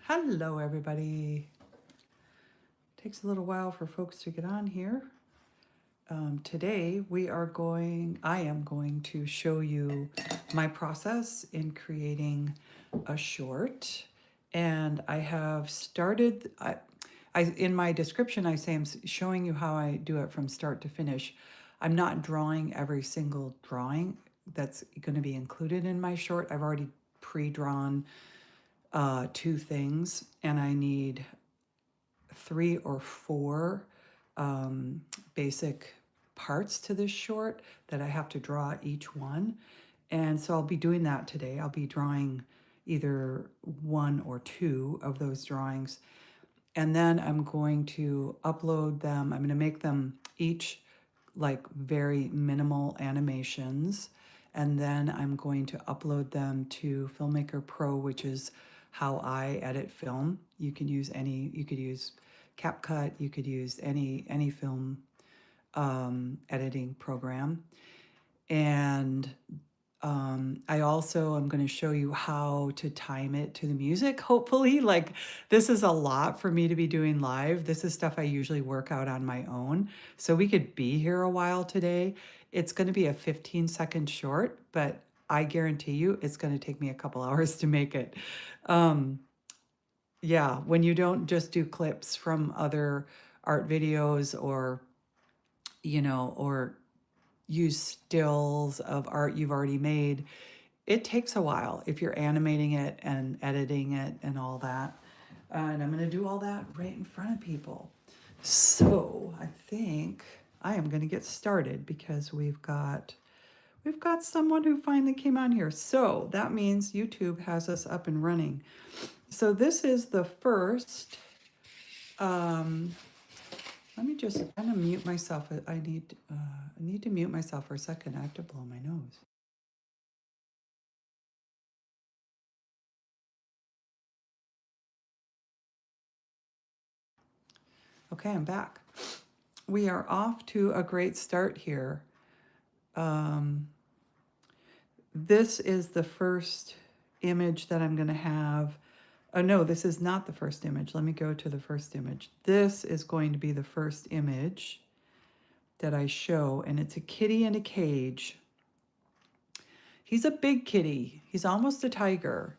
Hello, everybody. Takes a little while for folks to get on here. Today I am going to show you my process in creating a short. And I have started, in my description, I say I'm showing you how I do it from start to finish. I'm not drawing every single drawing that's going to be included in my short. I've already pre-drawn two things, and I need 3 or 4 basic parts to this short that I have to draw each one. And so I'll be doing that today. I'll be drawing either 1 or 2 of those drawings. And then I'm going to upload them. I'm going to make them each like very minimal animations. And then I'm going to upload them to Filmmaker Pro, which is how I edit film. You could use CapCut, you could use any film editing program. And I also am going to show you how to time it to the music, hopefully. Like, this is a lot for me to be doing live. This is stuff I usually work out on my own. So we could be here a while today. It's going to be a 15-second short, but I guarantee you it's going to take me a couple hours to make it. Yeah, when you don't just do clips from other art videos or, or use stills of art you've already made, it takes a while if you're animating it and editing it and all that. And I'm going to do all that right in front of people. So I think I am going to get started because we've got someone who finally came on here. So that means YouTube has us up and running. So this is the first. Let me just kind of mute myself. I need to mute myself for a second. I have to blow my nose. Okay, I'm back. We are off to a great start here. This is the first image that I'm going to have. Oh, no, this is not the first image. Let me go to the first image. This is going to be the first image that I show, and it's a kitty in a cage. He's a big kitty. He's almost a tiger.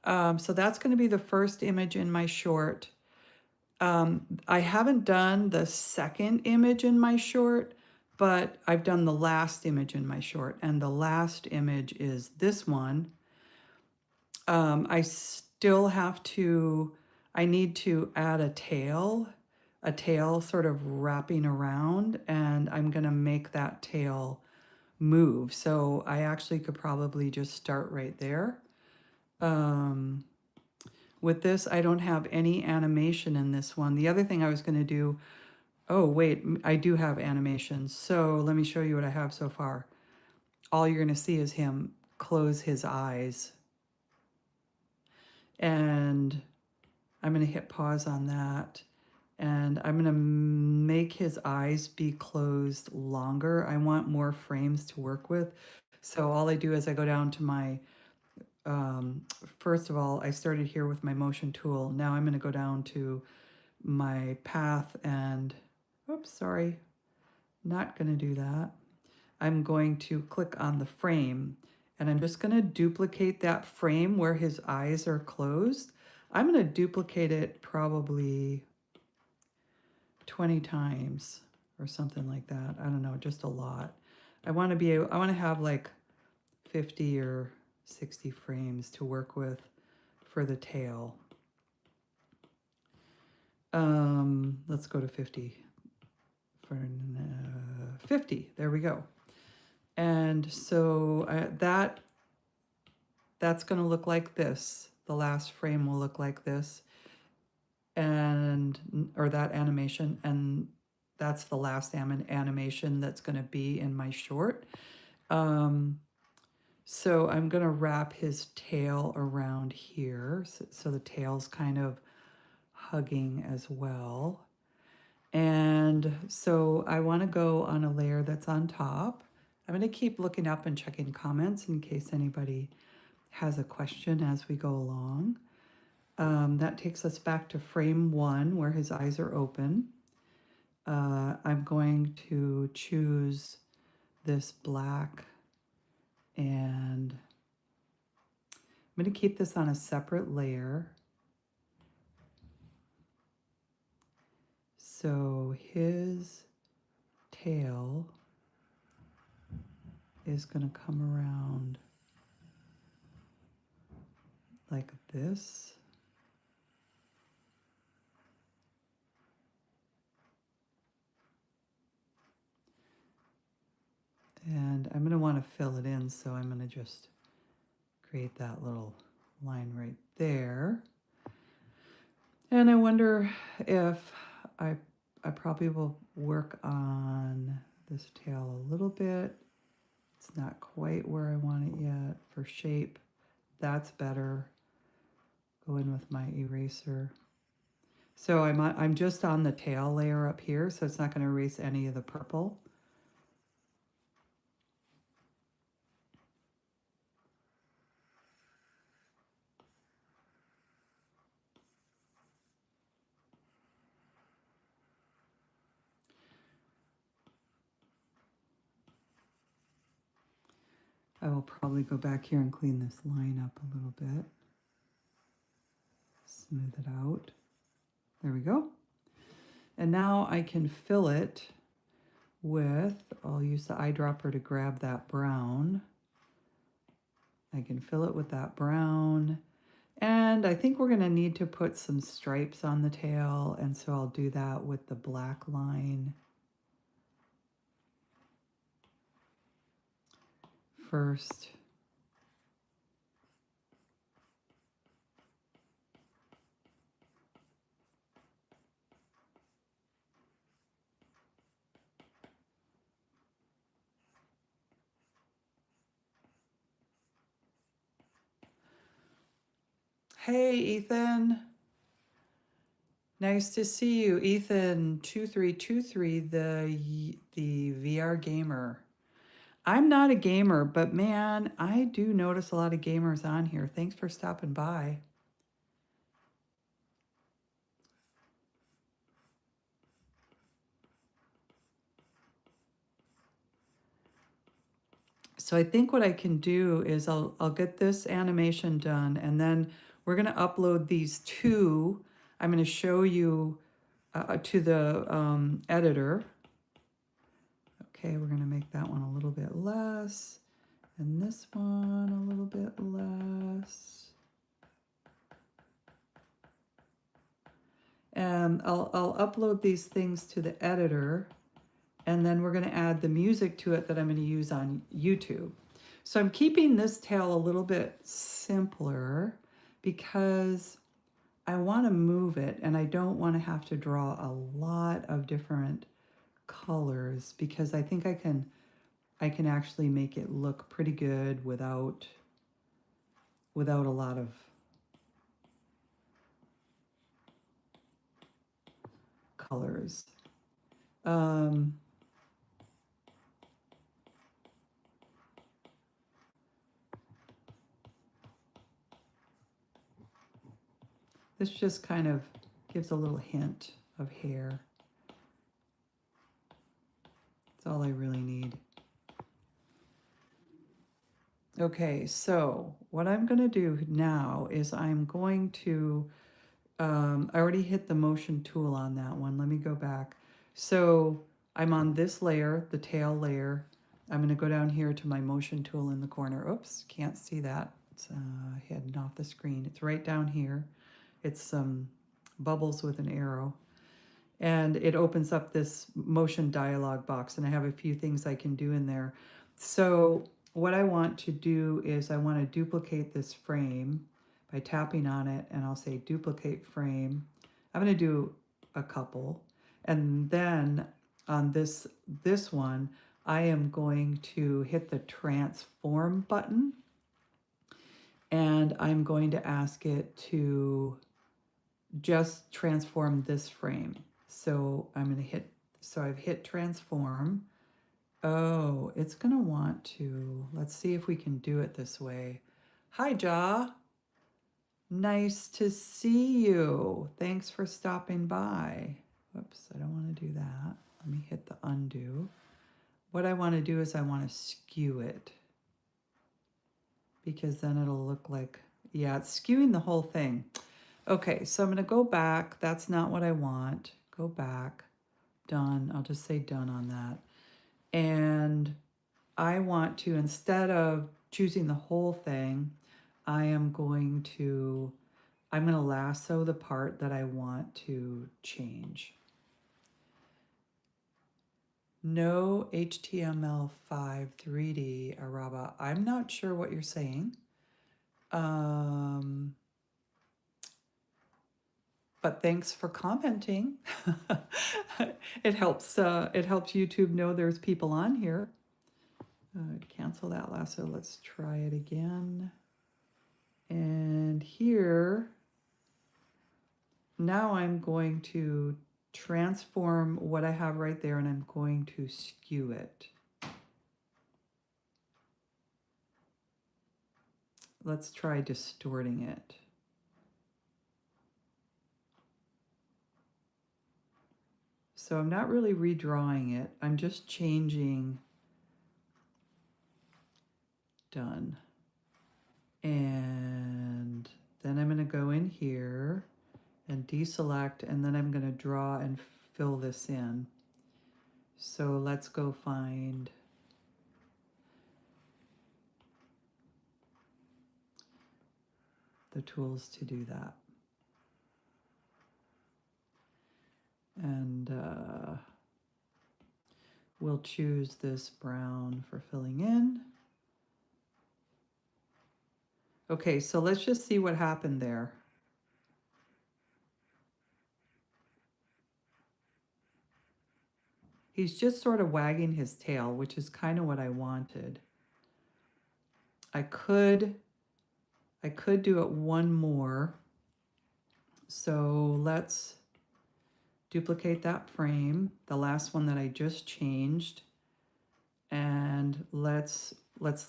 So that's going to be the first image in my short. I haven't done the second image in my short, but I've done the last image in my short, and the last image is this one. I still have to, I need to add a tail sort of wrapping around, and I'm going to make that tail move. So I actually could probably just start right there. With this, I don't have any animation in this one. The other thing I was going to do, oh wait, I do have animations. So let me show you what I have so far. All you're going to see is him close his eyes. And I'm going to hit pause on that. And I'm going to make his eyes be closed longer. I want more frames to work with. So all I do is I go down to my, first of all, I started here with my motion tool. Now I'm going to go down to my path and, oops, sorry, not going to do that. I'm going to click on the frame, and I'm just going to duplicate that frame where his eyes are closed. I'm going to duplicate it probably 20 times or something like that. I don't know, just a lot. I want to have like 50 or 60 frames to work with for the tail. Let's go to 50. For 50, there we go. And so that's going to look like this. The last frame will look like this, or that animation, and that's the last animation that's going to be in my short. So I'm going to wrap his tail around here, so the tail's kind of hugging as well. And so I want to go on a layer that's on top. I'm going to keep looking up and checking comments in case anybody has a question as we go along. That takes us back to frame 1 where his eyes are open. I'm going to choose this black, and I'm going to keep this on a separate layer. So his tail is going to come around like this. And I'm going to want to fill it in, so I'm going to just create that little line right there. And I wonder if I probably will work on this tail a little bit. It's not quite where I want it yet. For shape, that's better. Go in with my eraser. So I'm just on the tail layer up here, so it's not going to erase any of the purple. I will probably go back here and clean this line up a little bit. Smooth it out. There we go. And now I can fill it with, I'll use the eyedropper to grab that brown. I can fill it with that brown. And I think we're going to need to put some stripes on the tail, and so I'll do that with the black line first. Hey, Ethan. Nice to see you, Ethan 2323, the VR gamer. I'm not a gamer, but man, I do notice a lot of gamers on here. Thanks for stopping by. So I think what I can do is I'll get this animation done, and then we're going to upload these two. I'm going to show you to the editor. Okay, we're going to make that one a little bit less, and this one a little bit less. And I'll upload these things to the editor, and then we're going to add the music to it that I'm going to use on YouTube. So I'm keeping this tail a little bit simpler because I want to move it, and I don't want to have to draw a lot of different colors, because I think I can actually make it look pretty good without a lot of colors. This just kind of gives a little hint of hair. That's all I really need. Okay, so what I'm going to do now is I'm going to, I already hit the motion tool on that one. Let me go back. So I'm on this layer, the tail layer. I'm going to go down here to my motion tool in the corner. Oops, can't see that. It's hidden off the screen. It's right down here. It's some bubbles with an arrow. And it opens up this motion dialog box, and I have a few things I can do in there. So what I want to do is I want to duplicate this frame by tapping on it, and I'll say duplicate frame. I'm going to do a couple, and then on this one, I am going to hit the transform button, and I'm going to ask it to just transform this frame. So I'm going to hit, so I've hit transform. Oh, it's going to want to, let's see if we can do it this way. Hi, Jaw. Nice to see you. Thanks for stopping by. Whoops, I don't want to do that. Let me hit the undo. What I want to do is I want to skew it, because then it'll look like, yeah, it's skewing the whole thing. Okay, so I'm going to go back. That's not what I want. Go back. Done. I'll just say done on that. And I want to, instead of choosing the whole thing, I'm going to lasso the part that I want to change. No HTML5 3D Araba. I'm not sure what you're saying. But thanks for commenting. It helps YouTube know there's people on here. Cancel that lasso. Let's try it again. And here, now I'm going to transform what I have right there, and I'm going to skew it. Let's try distorting it. So I'm not really redrawing it. I'm just changing. Done. And then I'm going to go in here and deselect, and then I'm going to draw and fill this in. So let's go find the tools to do that. And we'll choose this brown for filling in. Okay, so let's just see what happened there. He's just sort of wagging his tail, which is kind of what I wanted. I could do it one more. So let's duplicate that frame, the last one that I just changed, and let's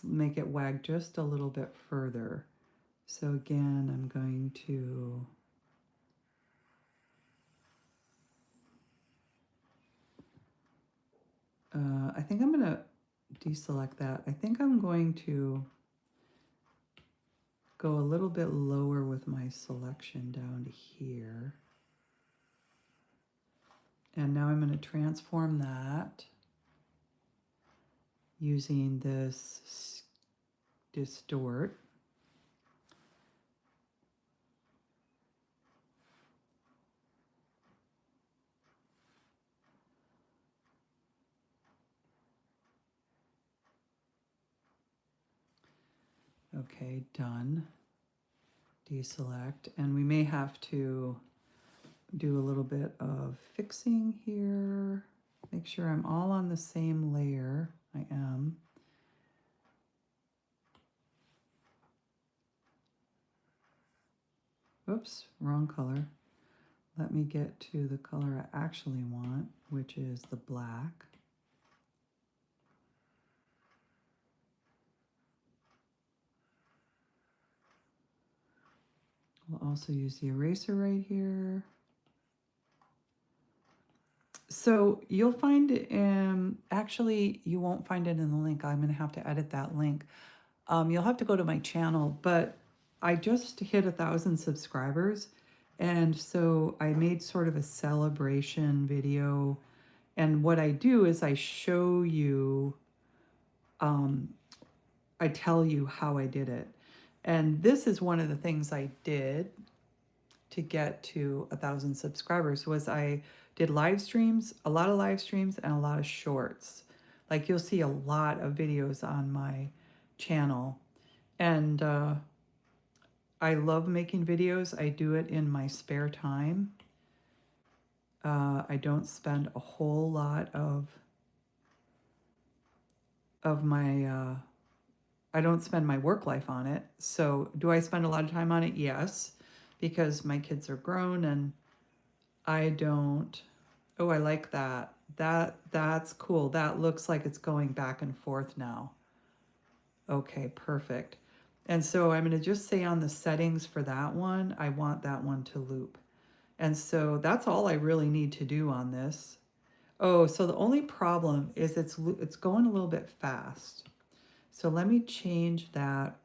make it wag just a little bit further. So again, I'm going to I think I'm going to deselect that. I think I'm going to go a little bit lower with my selection down to here. And now I'm going to transform that using this distort. Okay, done. Deselect, and we may have to do a little bit of fixing here. Make sure I'm all on the same layer. I am. Oops, wrong color. Let me get to the color I actually want, which is the black. We'll also use the eraser right here. So you'll find, actually you won't find it in the link. I'm gonna have to edit that link. You'll have to go to my channel, but I just hit 1,000 subscribers. And so I made sort of a celebration video. And what I do is I show you, I tell you how I did it. And this is one of the things I did to get to 1,000 subscribers was I did live streams, a lot of live streams and a lot of shorts. Like you'll see a lot of videos on my channel. And I love making videos. I do it in my spare time. I don't spend a whole lot of my, I don't spend my work life on it. So do I spend a lot of time on it? Yes, because my kids are grown and I don't. Oh, I like that. That's cool. That looks like it's going back and forth now. Okay, perfect. And so I'm going to just say on the settings for that one, I want that one to loop. And so that's all I really need to do on this. Oh, so the only problem is it's going a little bit fast. So let me change that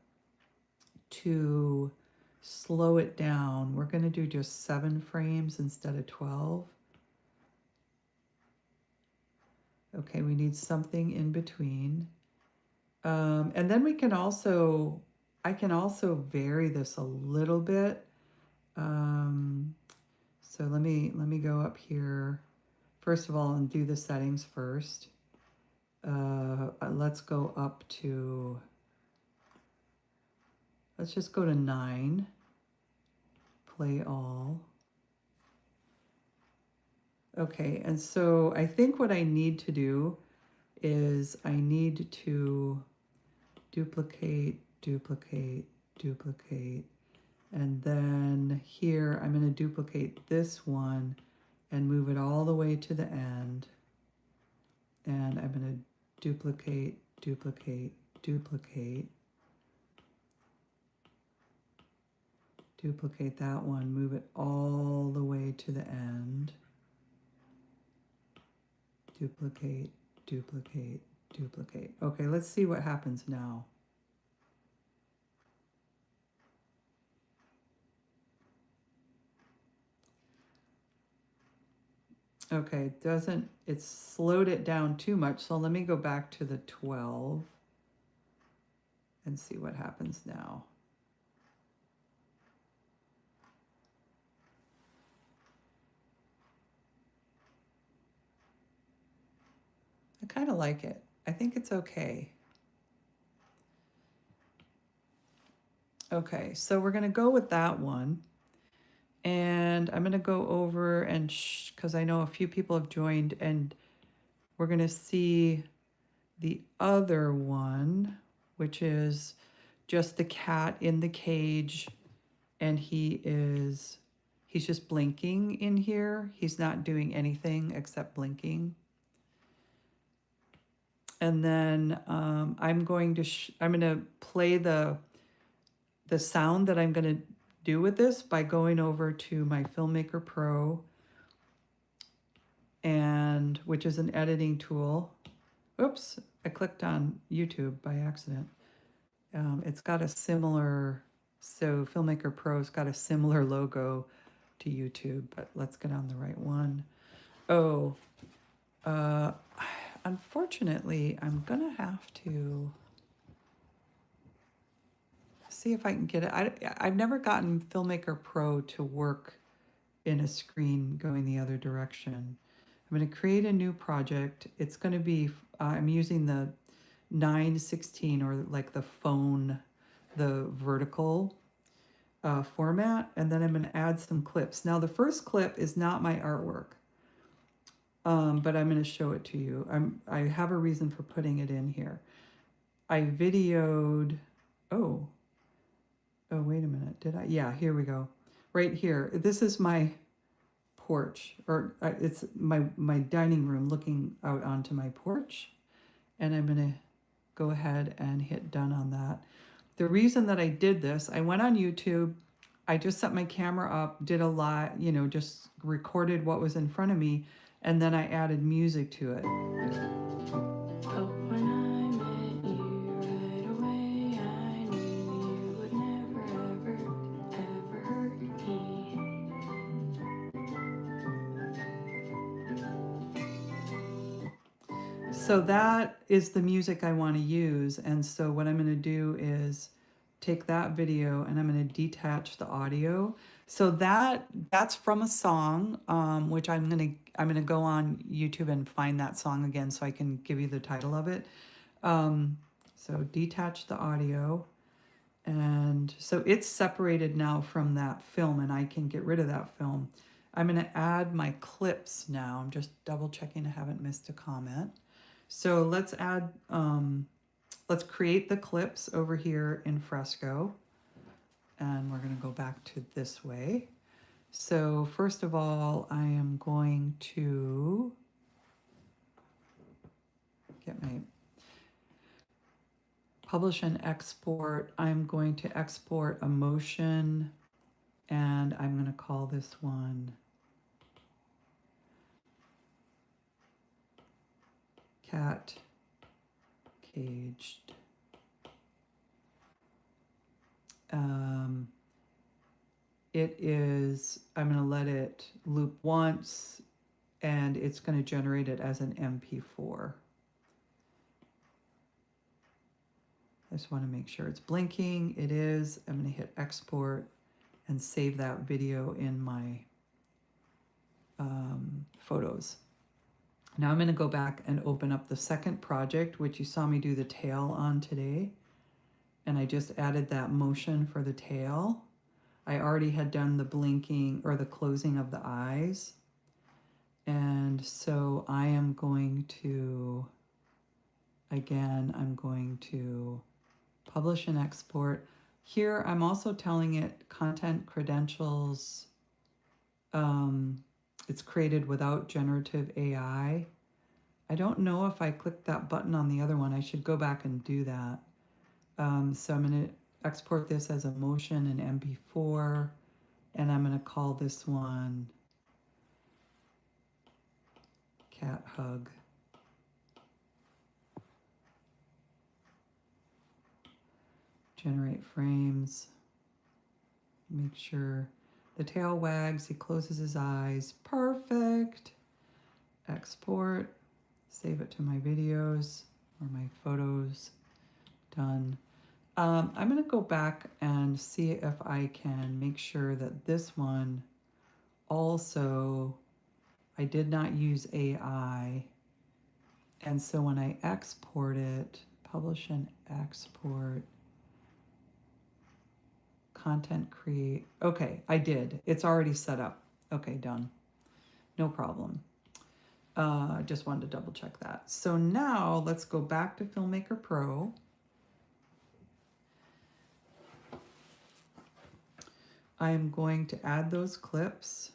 to slow it down. We're going to do just 7 frames instead of 12. Okay, we need something in between. And then we can also, I can also vary this a little bit. So let me go up here first of all and do the settings first. Let's go up to, let's just go to 9, play all. Okay, and so I think what I need to do is I need to duplicate, duplicate, duplicate, and then here I'm going to duplicate this one and move it all the way to the end. And I'm going to duplicate, duplicate, duplicate. Duplicate that one, move it all the way to the end. Duplicate, duplicate, duplicate. Okay, let's see what happens now. Okay, it's slowed it down too much, so let me go back to the 12 and see what happens now. I kind of like it. I think it's okay. Okay, so we're going to go with that one. And I'm going to go over and, because I know a few people have joined, and we're going to see the other one, which is just the cat in the cage, and he's just blinking in here. He's not doing anything except blinking. And then I'm going to play the sound that I'm going to do with this by going over to my Filmmaker Pro, and which is an editing tool. Oops, I clicked on YouTube by accident. It's got a similar, so Filmmaker Pro's got a similar logo to YouTube, but let's get on the right one. Oh, unfortunately, I'm gonna have to see if I can get it. I've never gotten Filmmaker Pro to work in a screen going the other direction. I'm going to create a new project. It's going to be, I'm using the 9:16 or like the phone, the vertical format, and then I'm going to add some clips. Now the first clip is not my artwork, but I'm going to show it to you. I have a reason for putting it in here. I videoed, oh, wait a minute, did I? Yeah, here we go. Right here, this is my porch, or it's my dining room looking out onto my porch, and I'm going to go ahead and hit done on that. The reason that I did this, I went on YouTube, I just set my camera up, did a lot, just recorded what was in front of me, and then I added music to it. Oh, when I met you right away, I knew you would never, ever, ever hurt me. So that is the music I want to use, and so what I'm going to do is take that video and I'm going to detach the audio. So that's from a song, which I'm gonna go on YouTube and find that song again so I can give you the title of it. So detach the audio, and so it's separated now from that film, and I can get rid of that film. I'm gonna add my clips now. I'm just double checking I haven't missed a comment. So let's add, let's create the clips over here in Fresco. And we're going to go back to this way. So first of all, I am going to get my, publish and export. I'm going to export a motion, and I'm going to call this one cat caged. I'm going to let it loop once, and it's going to generate it as an MP4. I just want to make sure it's blinking. It is. I'm going to hit export and save that video in my photos. Now I'm going to go back and open up the second project, which you saw me do the tail on today. And I just added that motion for the tail. I already had done the blinking or the closing of the eyes. And so I am going to, again, I'm going to publish and export. Here I'm also telling it content credentials. It's created without generative AI. I don't know if I clicked that button on the other one. I should go back and do that. So I'm going to export this as a motion in MP4, and I'm going to call this one cat hug. Generate frames. Make sure the tail wags, he closes his eyes. Perfect. Export. Save it to my videos or my photos. Done. I'm going to go back and see if I can make sure that this one also, I did not use AI. And so when I export it, publish and export, content create. Okay, I did. It's already set up. Okay, done. No problem. Just wanted to double check that. So now let's go back to Filmmaker Pro. I am going to add those clips.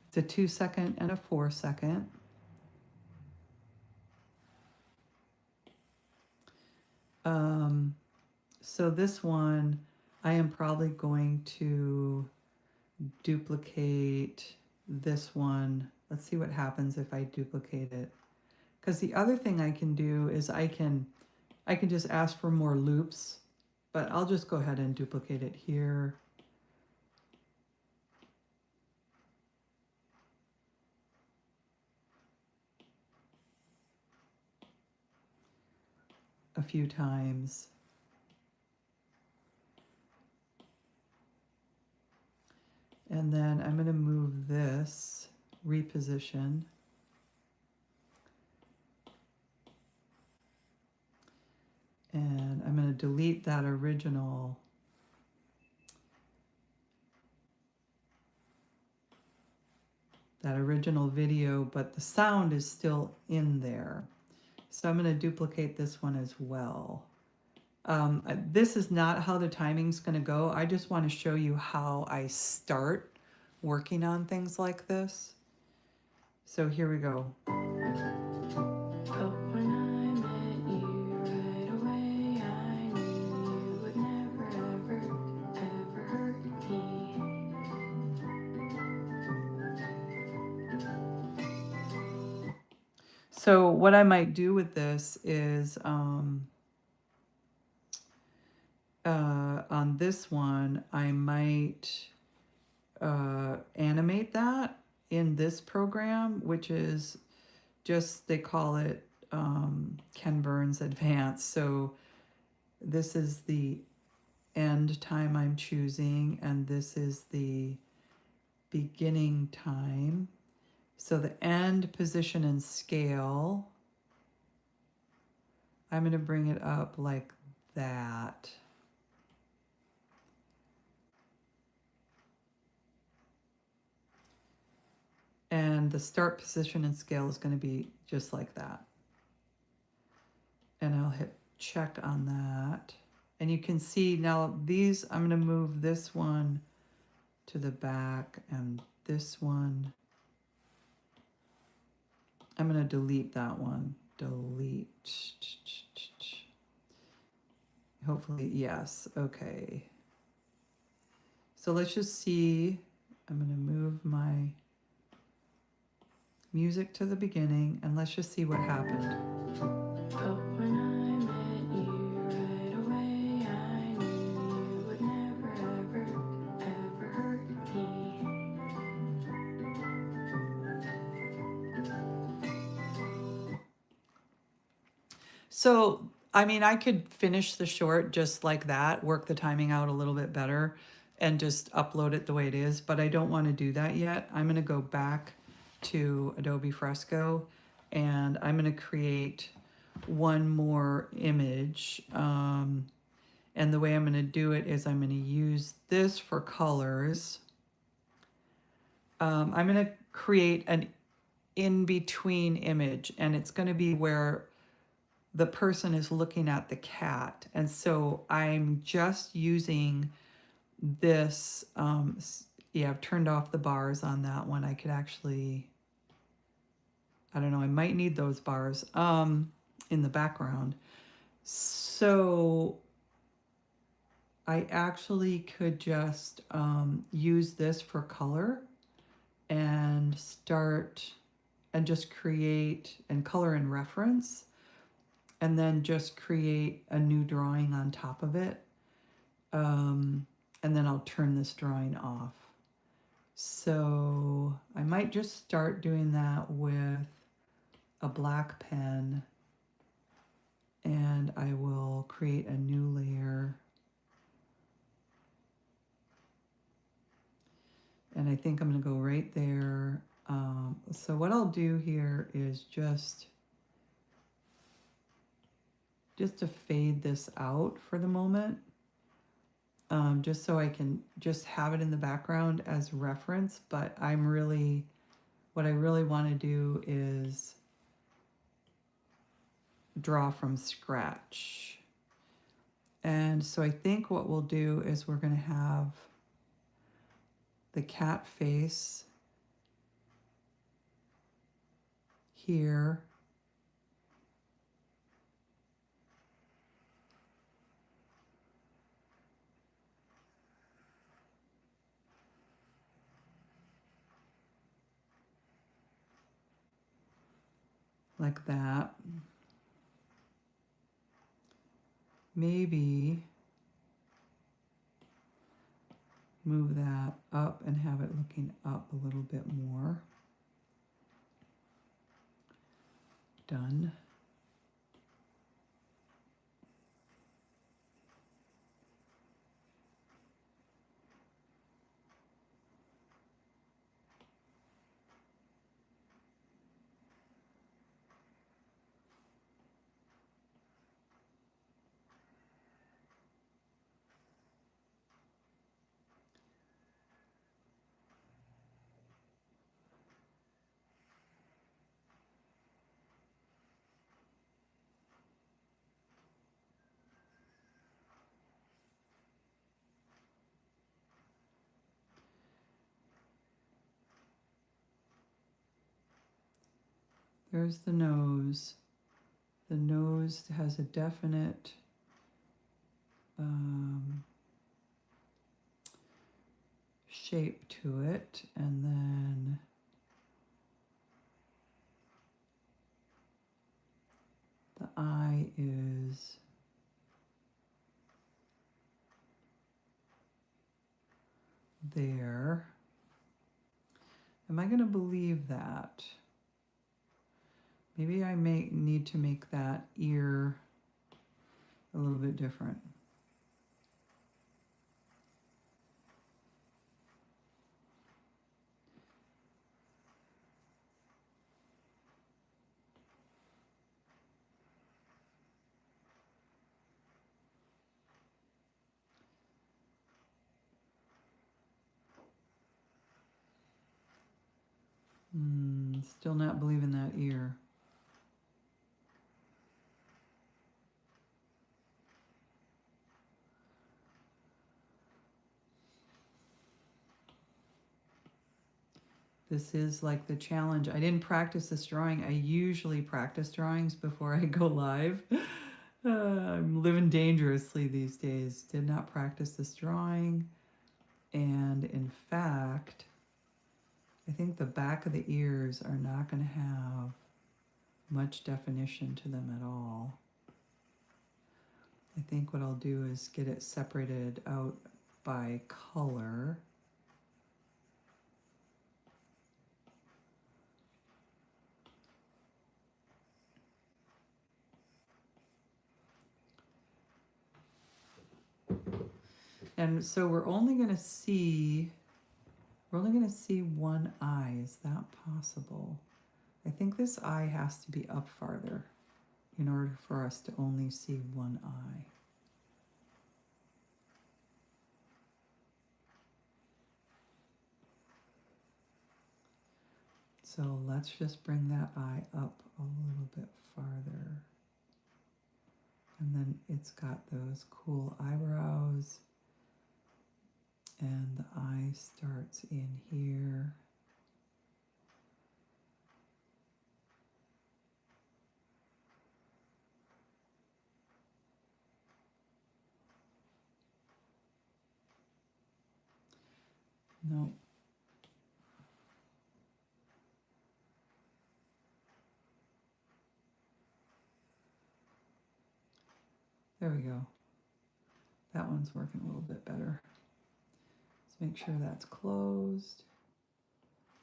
It's a 2 second and a 4 second. So this one, I am probably going to duplicate this one. Let's see what happens if I duplicate it. Because the other thing I can do is I can just ask for more loops, but I'll just go ahead and duplicate it here. A few times. And then I'm going to move this, reposition. And I'm going to delete that original video, but the sound is still in there. So I'm going to duplicate this one as well. This is not how the timing's going to go. I just want to show you how I start working on things like this. So here we go. But when I met you right away, I knew you would never, ever, ever hurt me. So what I might do with this is on this one, I might animate that in this program, which is just, they call it Ken Burns Advanced. So this is the end time I'm choosing, and this is the beginning time. So the end, position, and scale, I'm going to bring it up like that. And the start, position, and scale is going to be just like that. And I'll hit check on that. And you can see now these, I'm going to move this one to the back, and this one, I'm going to delete that one. Delete. Hopefully, yes. Okay. So let's just see. I'm going to move my music to the beginning, and let's just see what happened. But when I met you right away, I knew you would never, ever, ever hurt me. So, I mean, I could finish the short just like that, work the timing out a little bit better, and just upload it the way it is, but I don't want to do that yet. I'm going to go back to Adobe Fresco, and I'm going to create one more image. And the way I'm going to do it is I'm going to use this for colors. I'm going to create an in-between image, and it's going to be where the person is looking at the cat. And so I'm just using this. Yeah, I've turned off the bars on that one. I could actually, I don't know, I might need those bars in the background. So I actually could just use this for color and start and just create and color and reference, and then just create a new drawing on top of it. And then I'll turn this drawing off. So I might just start doing that with a black pen, and I will create a new layer. And I think I'm going to go right there. So what I'll do here is just to fade this out for the moment, just so I can just have it in the background as reference. But what I really want to do is draw from scratch. And so I think what we'll do is we're going to have the cat face here. Like that. Maybe move that up and have it looking up a little bit more. Done. There's the nose. The nose has a definite shape to it, and then the eye is there. Am I going to believe that? Maybe I may need to make that ear a little bit different. Still not believing that ear. This is like the challenge. I didn't practice this drawing. I usually practice drawings before I go live. I'm living dangerously these days. Did not practice this drawing. And in fact, I think the back of the ears are not going to have much definition to them at all. I think what I'll do is get it separated out by color. And so we're only going to see one eye. Is that possible? I think this eye has to be up farther in order for us to only see one eye. So let's just bring that eye up a little bit farther. And then it's got those cool eyebrows. And the eye starts in here. No. There we go. That one's working a little bit better. Let's make sure that's closed.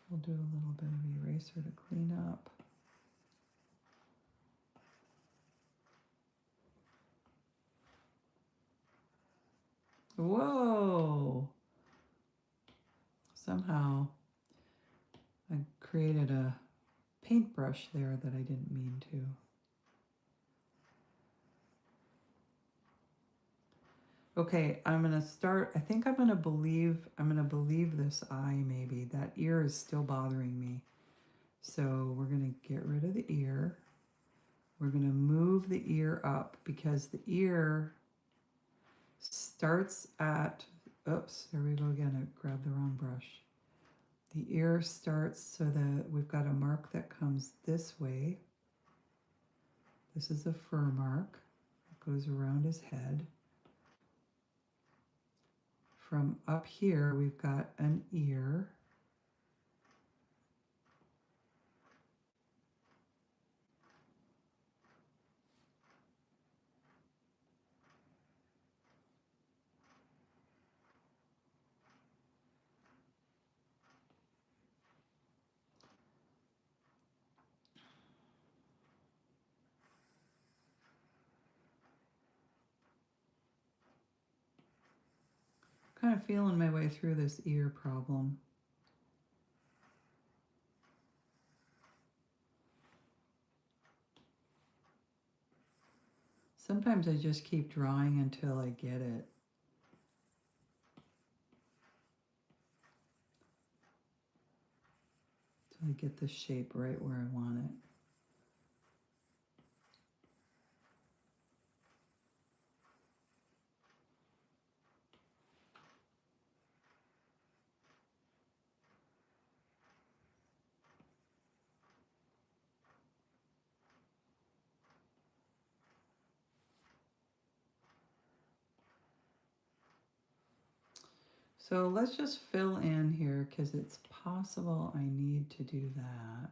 We'll do a little bit of eraser to clean up. Whoa! Somehow I created a paintbrush there that I didn't mean to. Okay, I'm gonna start. I think I'm gonna believe this eye maybe. That ear is still bothering me. So we're gonna get rid of the ear. We're gonna move the ear up because the ear starts at, oops, there we go again. I grabbed the wrong brush. The ear starts so that we've got a mark that comes this way. This is a fur mark. It goes around his head. From up here, we've got an ear. Kind of feeling my way through this ear problem. Sometimes I just keep drawing until I get it. Until I get the shape right where I want it. So let's just fill in here because it's possible I need to do that.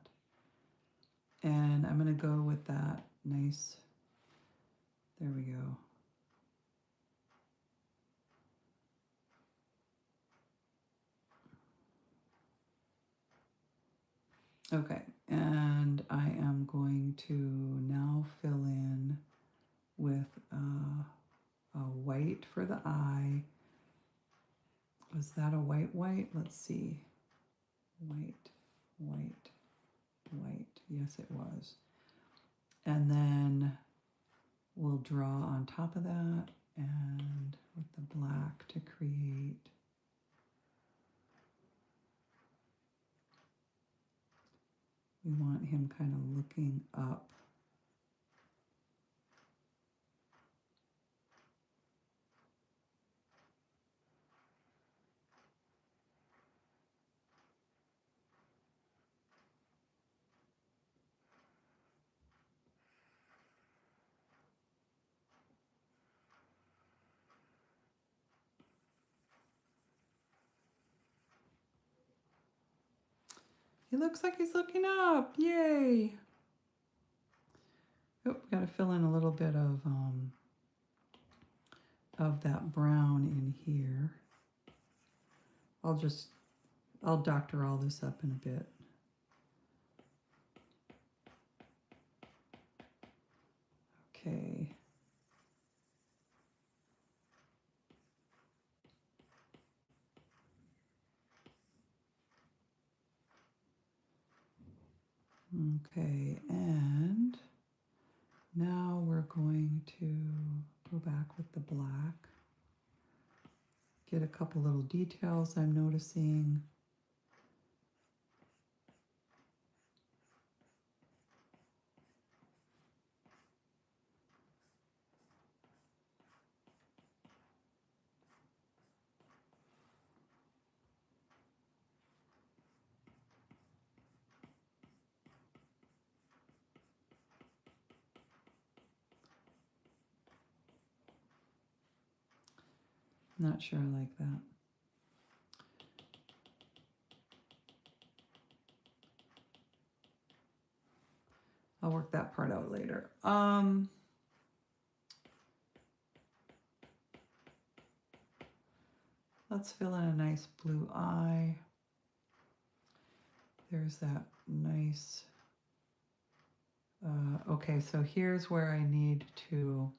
And I'm going to go with that nice, there we go. Okay, and I am going to now fill in with a white for the eye. Was that a white? Let's see. White, white, white. Yes, it was. And then we'll draw on top of that and with the black to create we want him kind of looking up. He looks like he's looking up. Yay. Oh, we got to fill in a little bit of that brown in here. I'll doctor all this up in a bit. Okay. Okay, and now we're going to go back with the black. Get a couple little details I'm noticing. Not sure I like that. I'll work that part out later. Let's fill in a nice blue eye. There's that nice, okay, so here's where I need to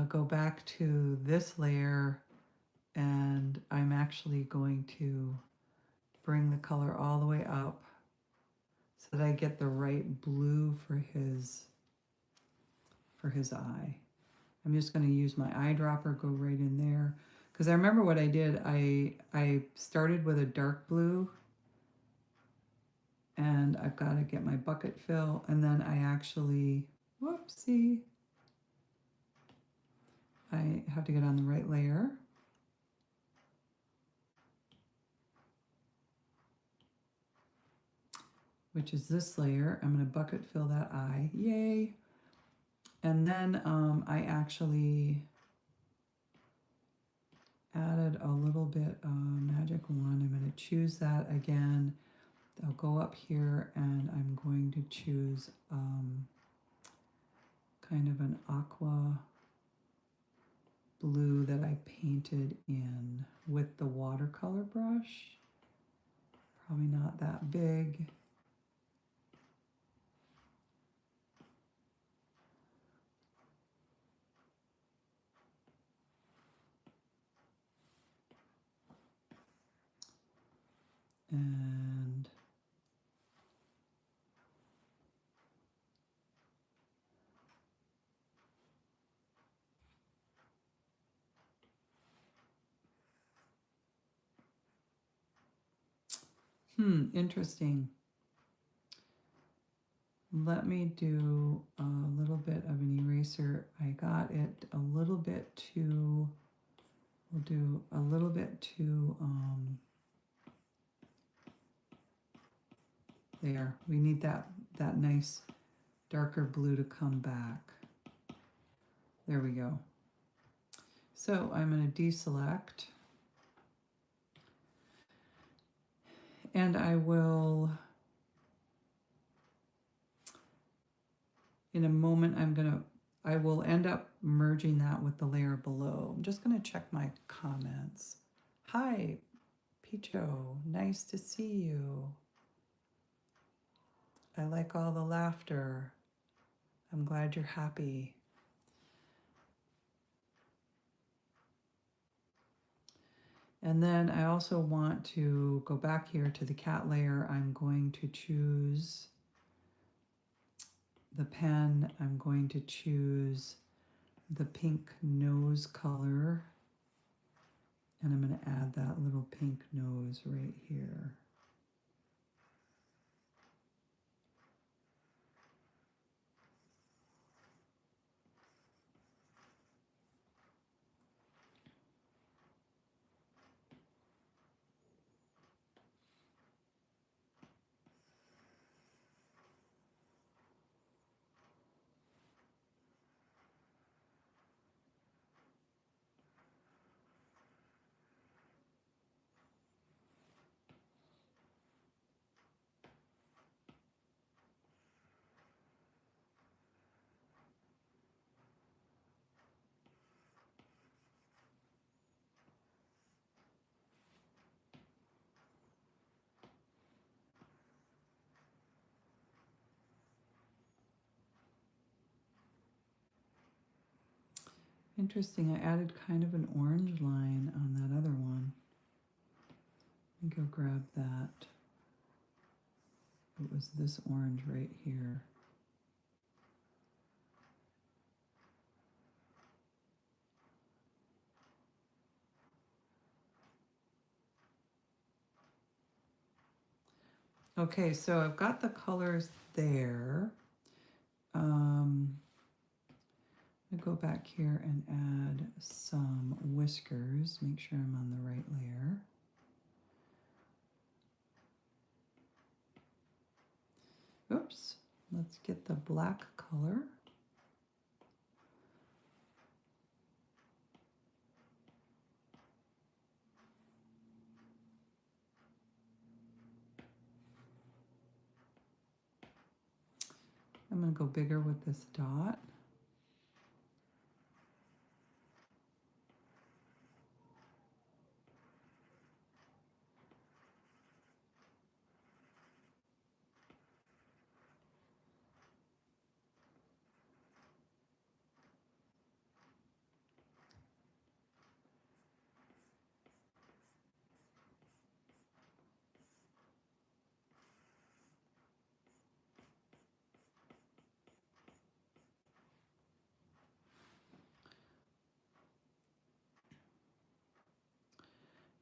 go back to this layer, and I'm actually going to bring the color all the way up so that I get the right blue for his eye. I'm just going to use my eyedropper, go right in there, because I remember what I did. I started with a dark blue, and I've got to get my bucket fill, and then I actually, whoopsie, I have to get on the right layer. Which is this layer. I'm going to bucket fill that eye. Yay. And then I actually added a little bit of magic wand. I'm going to choose that again. I'll go up here and I'm going to choose kind of an aqua blue that I painted in with the watercolor brush. Probably not that big. And interesting. Let me do a little bit of an eraser. I got it a little bit too, we'll do a little bit too, there. We need that nice darker blue to come back. There we go. So I'm going to deselect. And I will, in a moment, I will end up merging that with the layer below. I'm just going to check my comments. Hi, Picho, nice to see you. I like all the laughter. I'm glad you're happy. And then I also want to go back here to the cat layer. I'm going to choose the pen. I'm going to choose the pink nose color. And I'm going to add that little pink nose right here. Interesting, I added kind of an orange line on that other one. Let me go grab that. It was this orange right here. Okay, so I've got the colors there. I go back here and add some whiskers, make sure I'm on the right layer. Oops, let's get the black color. I'm going to go bigger with this dot.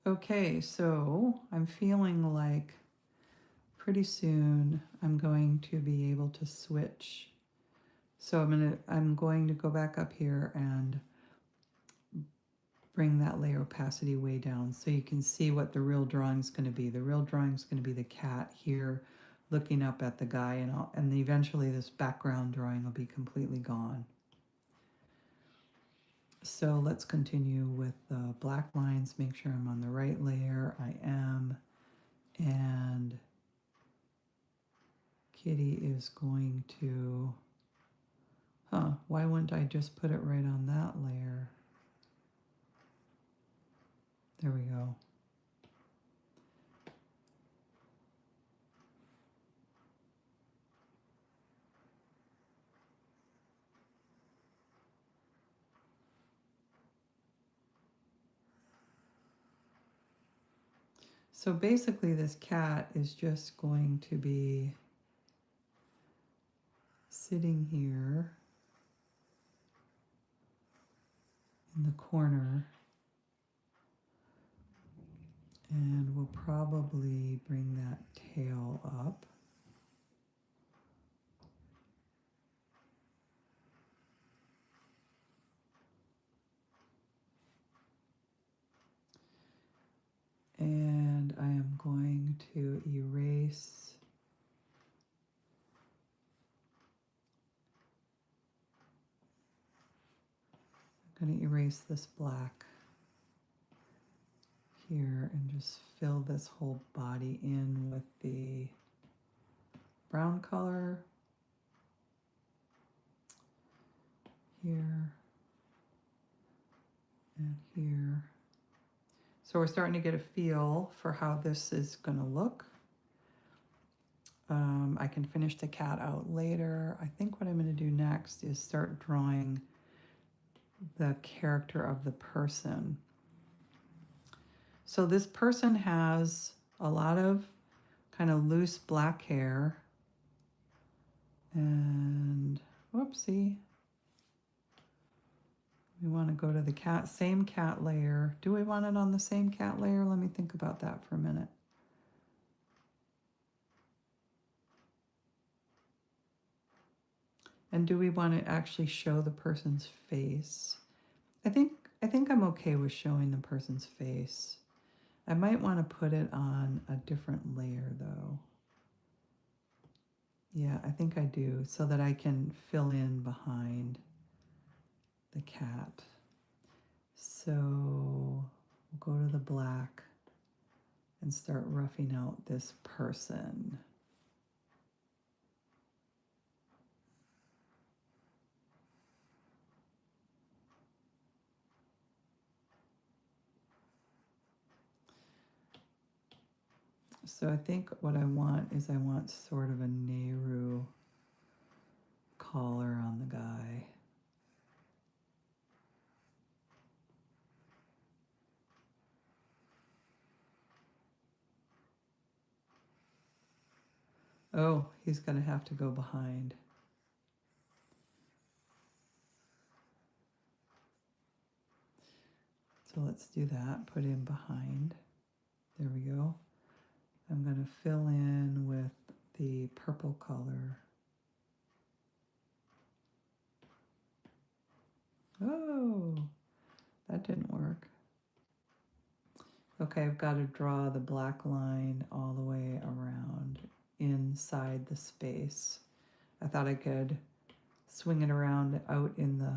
Okay, so I'm feeling like pretty soon I'm going to be able to switch. So I'm going to go back up here and bring that layer opacity way down so you can see what the real drawing is going to be. The real drawing is going to be the cat here looking up at the guy, and eventually this background drawing will be completely gone. So let's continue with the black lines, make sure I'm on the right layer. I am. And Kitty is going to, why wouldn't I just put it right on that layer? There we go. So basically this cat is just going to be sitting here in the corner, and we'll probably bring that tail up. And I am going to erase this black here and just fill this whole body in with the brown color here and here. So we're starting to get a feel for how this is going to look. I can finish the cat out later. I think what I'm going to do next is start drawing the character of the person. So this person has a lot of kind of loose black hair, and whoopsie, we want to go to the same cat layer. Do we want it on the same cat layer? Let me think about that for a minute. And do we want to actually show the person's face? I think I'm okay with showing the person's face. I might want to put it on a different layer though. Yeah, I think I do, so that I can fill in behind the cat. So we'll go to the black and start roughing out this person. So I think what I want is sort of a Nehru collar on the guy. Oh, he's going to have to go behind. So let's do that. Put him behind. There we go. I'm going to fill in with the purple color. Oh, that didn't work. Okay, I've got to draw the black line all the way around inside the space. I thought I could swing it around out in the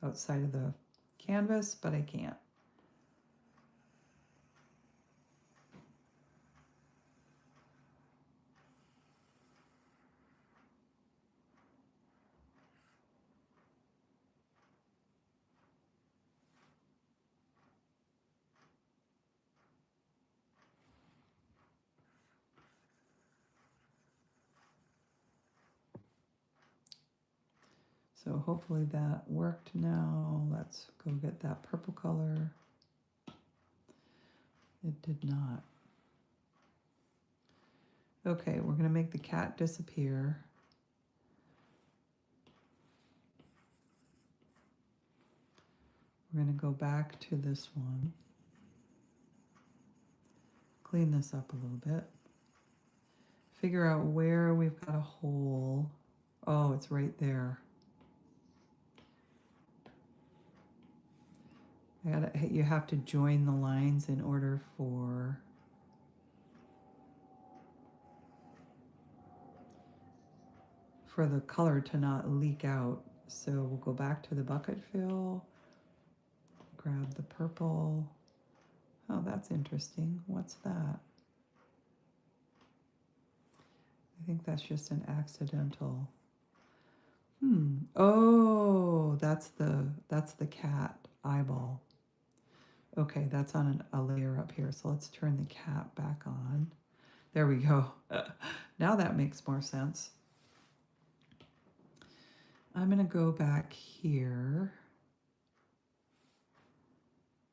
outside of the canvas, but I can't. So hopefully that worked now. Let's go get that purple color. It did not. Okay, we're going to make the cat disappear. We're going to go back to this one. Clean this up a little bit. Figure out where we've got a hole. Oh, it's right there. You have to join the lines in order for the color to not leak out. So we'll go back to the bucket fill, grab the purple. Oh, that's interesting. What's that? I think that's just an accidental. Oh, that's the cat eyeball. Okay, that's on a layer up here. So let's turn the cat back on. There we go. Now that makes more sense. I'm going to go back here.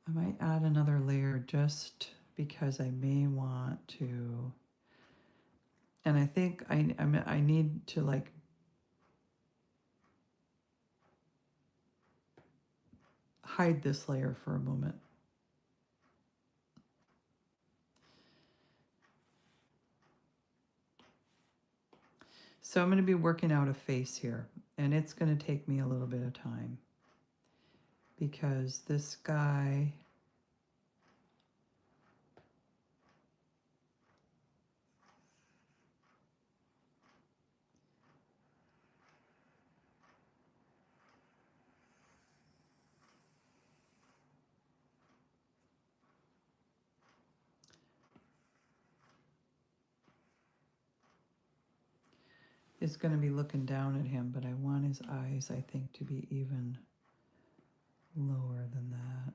I might add another layer just because I may want to. And I think I need to like hide this layer for a moment. So I'm going to be working out a face here, and it's going to take me a little bit of time because this guy is going to be looking down at him, but I want his eyes, I think, to be even lower than that.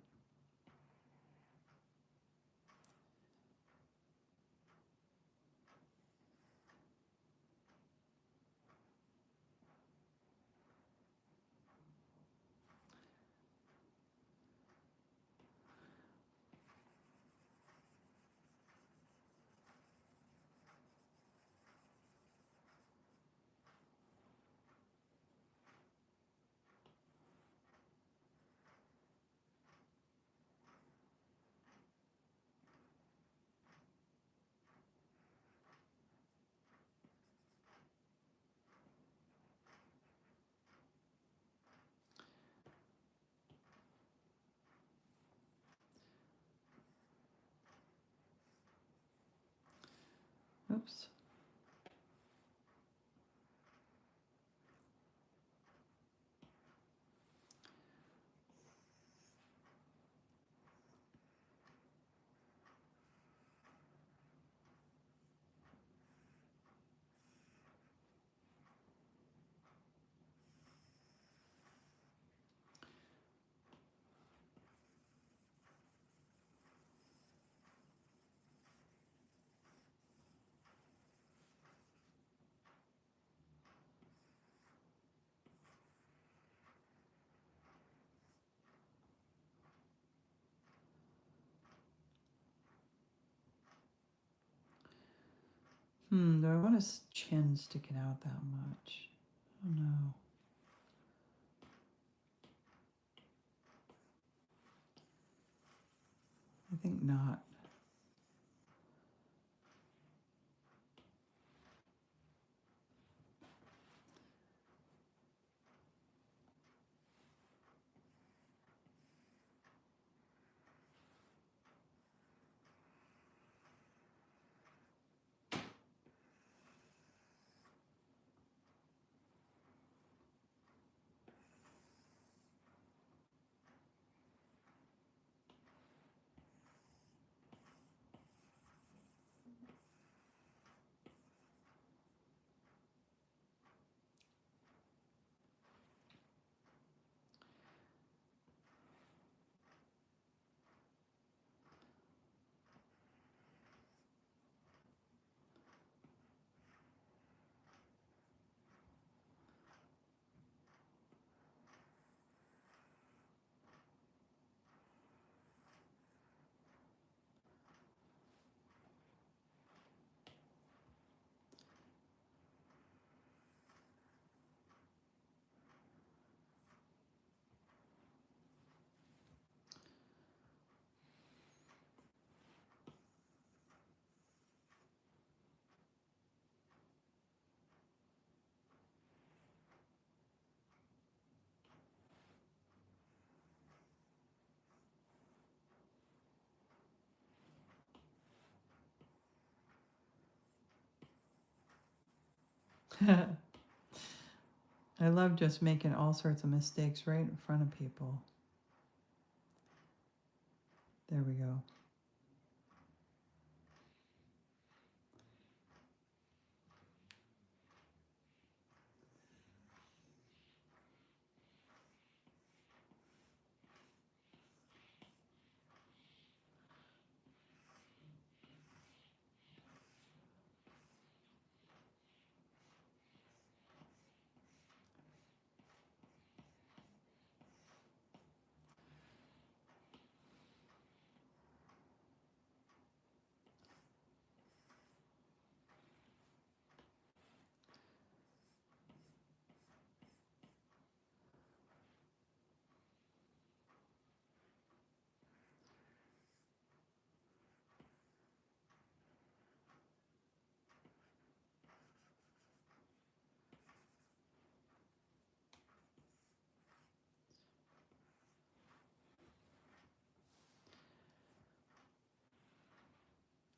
Oops. Do I want his chin sticking out that much? Oh no. I think not. I love just making all sorts of mistakes right in front of people. There we go.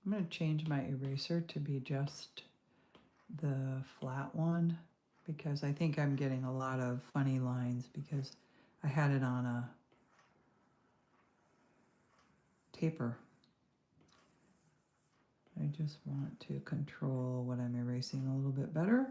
I'm going to change my eraser to be just the flat one because I think I'm getting a lot of funny lines because I had it on a taper. I just want to control what I'm erasing a little bit better.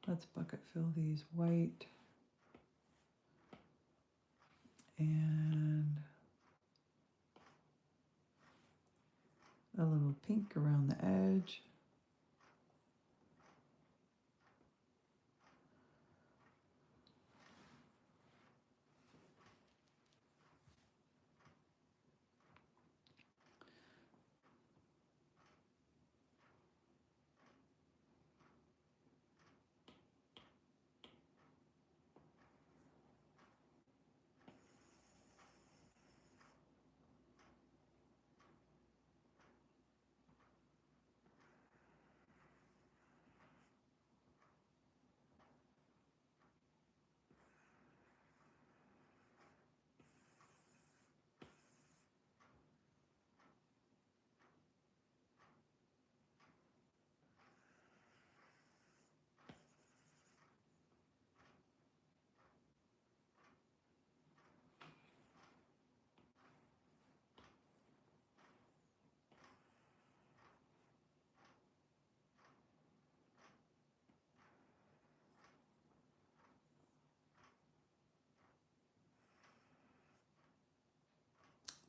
Let's bucket fill these white. And pink around the edge.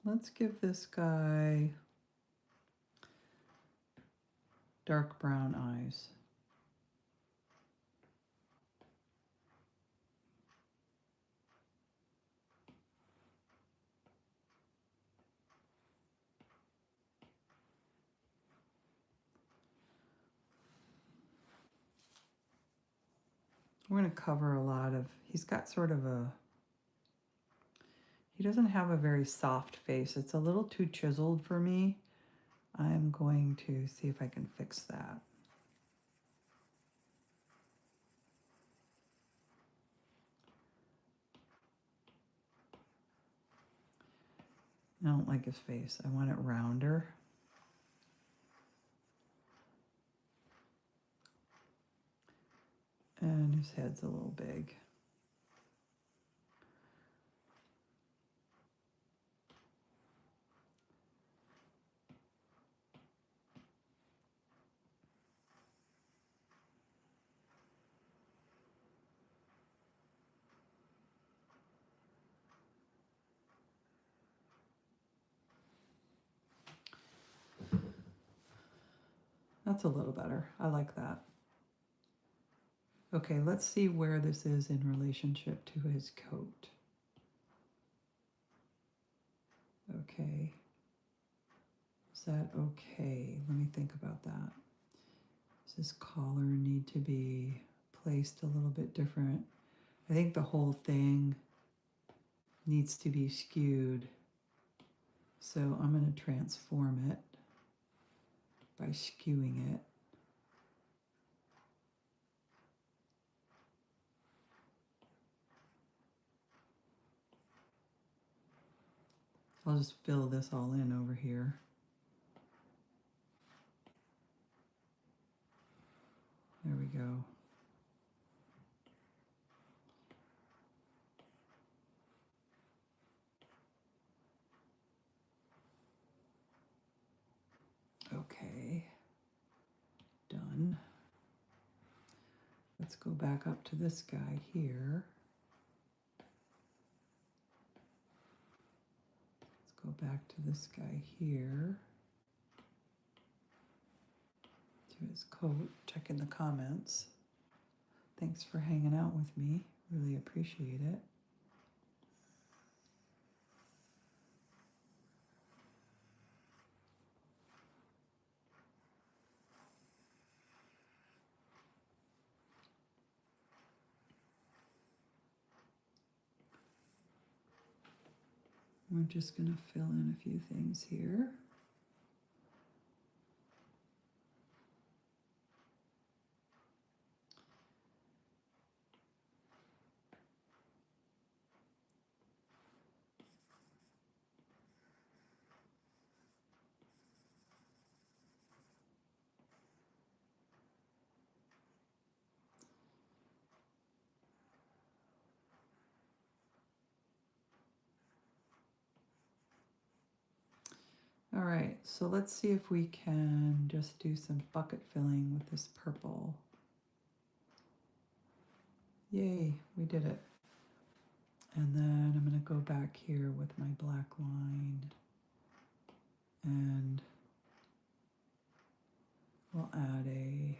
Let's give this guy dark brown eyes. We're going to cover a lot of, he's got sort of a, he doesn't have a very soft face. It's a little too chiseled for me. I'm going to see if I can fix that. I don't like his face. I want it rounder. And his head's a little big. That's a little better. I like that. Okay, let's see where this is in relationship to his coat. Okay. Is that okay? Let me think about that. Does this collar need to be placed a little bit different? I think the whole thing needs to be skewed. So I'm going to transform it by skewing it. I'll just fill this all in over here. There we go. Okay, done. Let's go back up to this guy here. Let's go back to this guy here. To his coat, check in the comments. Thanks for hanging out with me. Really appreciate it. We're just going to fill in a few things here. All right, so let's see if we can just do some bucket filling with this purple. Yay, we did it. And then I'm going to go back here with my black line and we'll add a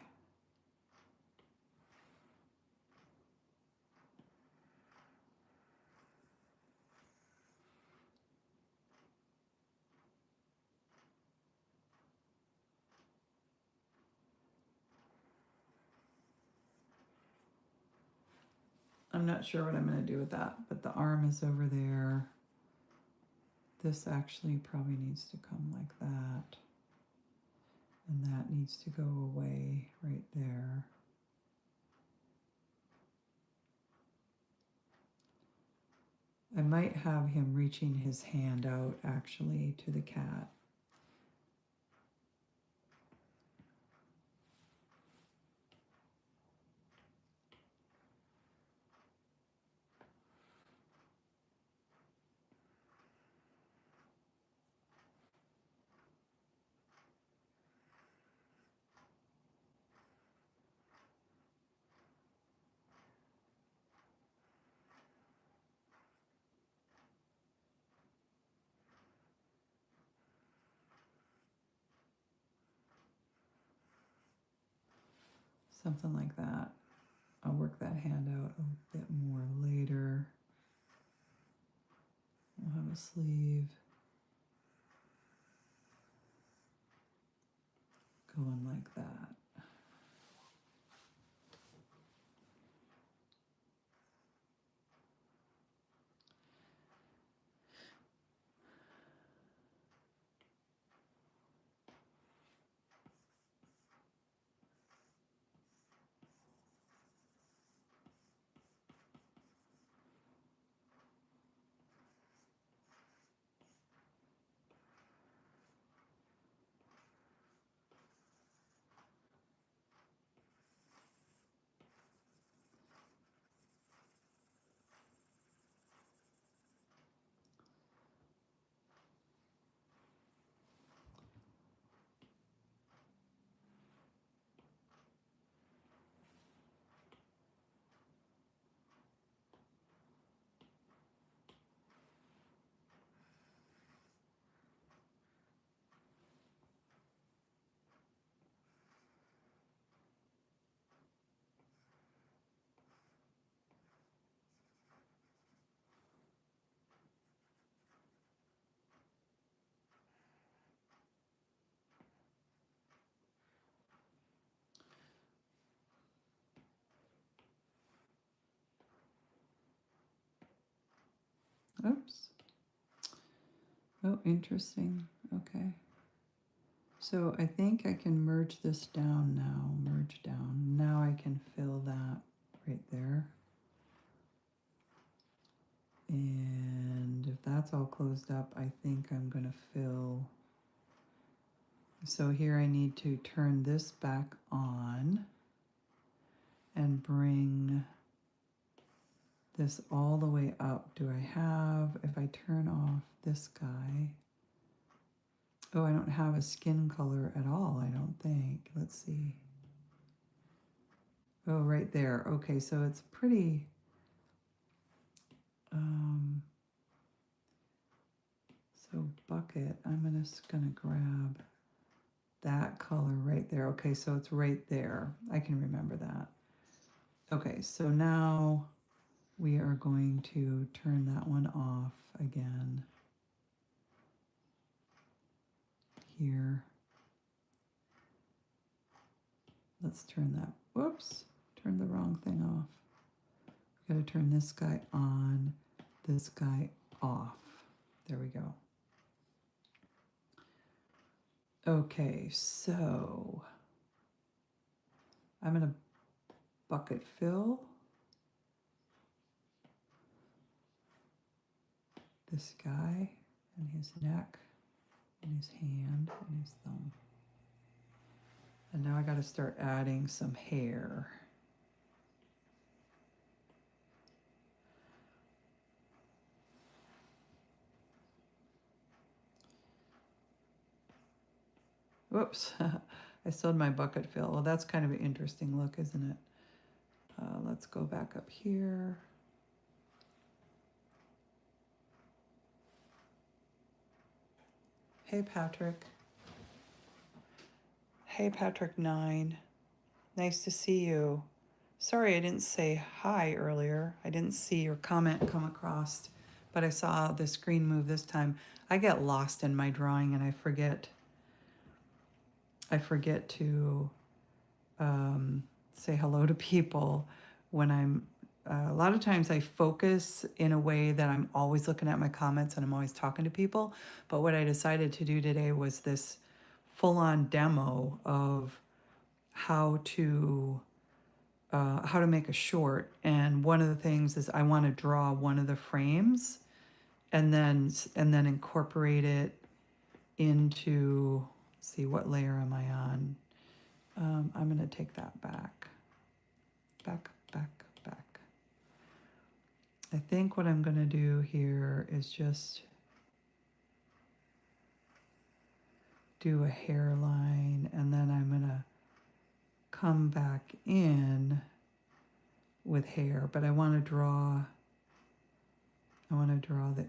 I'm not sure what I'm going to do with that, but the arm is over there. This actually probably needs to come like that. And that needs to go away right there. I might have him reaching his hand out actually to the cat. Something like that. I'll work that hand out a bit more later. We'll have a sleeve going like that. Oops. Oh, interesting. Okay. So I think I can merge this down now. Merge down. Now I can fill that right there. And if that's all closed up, I think I'm going to fill. So here I need to turn this back on and bring this all the way up. Do I have, if I turn off this guy, oh, I don't have a skin color at all, I don't think. Let's see. Oh, right there. Okay, so it's pretty, so bucket, I'm just gonna grab that color right there. Okay, so it's right there. I can remember that. Okay, so now we are going to turn that one off again here. Let's turn that, whoops, turn the wrong thing off. We gotta turn this guy on, this guy off. There we go. Okay, so I'm gonna bucket fill this guy and his neck and his hand and his thumb. And now I gotta start adding some hair. Whoops, I still had my bucket fill. Well, that's kind of an interesting look, isn't it? Let's go back up here. Hey, Patrick. Hey, Patrick 9. Nice to see you. Sorry I didn't say hi earlier. I didn't see your comment come across, but I saw the screen move this time. I get lost in my drawing and I forget to say hello to people when I'm a lot of times I focus in a way that I'm always looking at my comments and I'm always talking to people. But what I decided to do today was this full-on demo of how to make a short. And one of the things is I want to draw one of the frames and then incorporate it into, see, what layer am I on? I'm going to take that back. I think what I'm going to do here is just do a hairline, and then I'm going to come back in with hair, but I want to draw that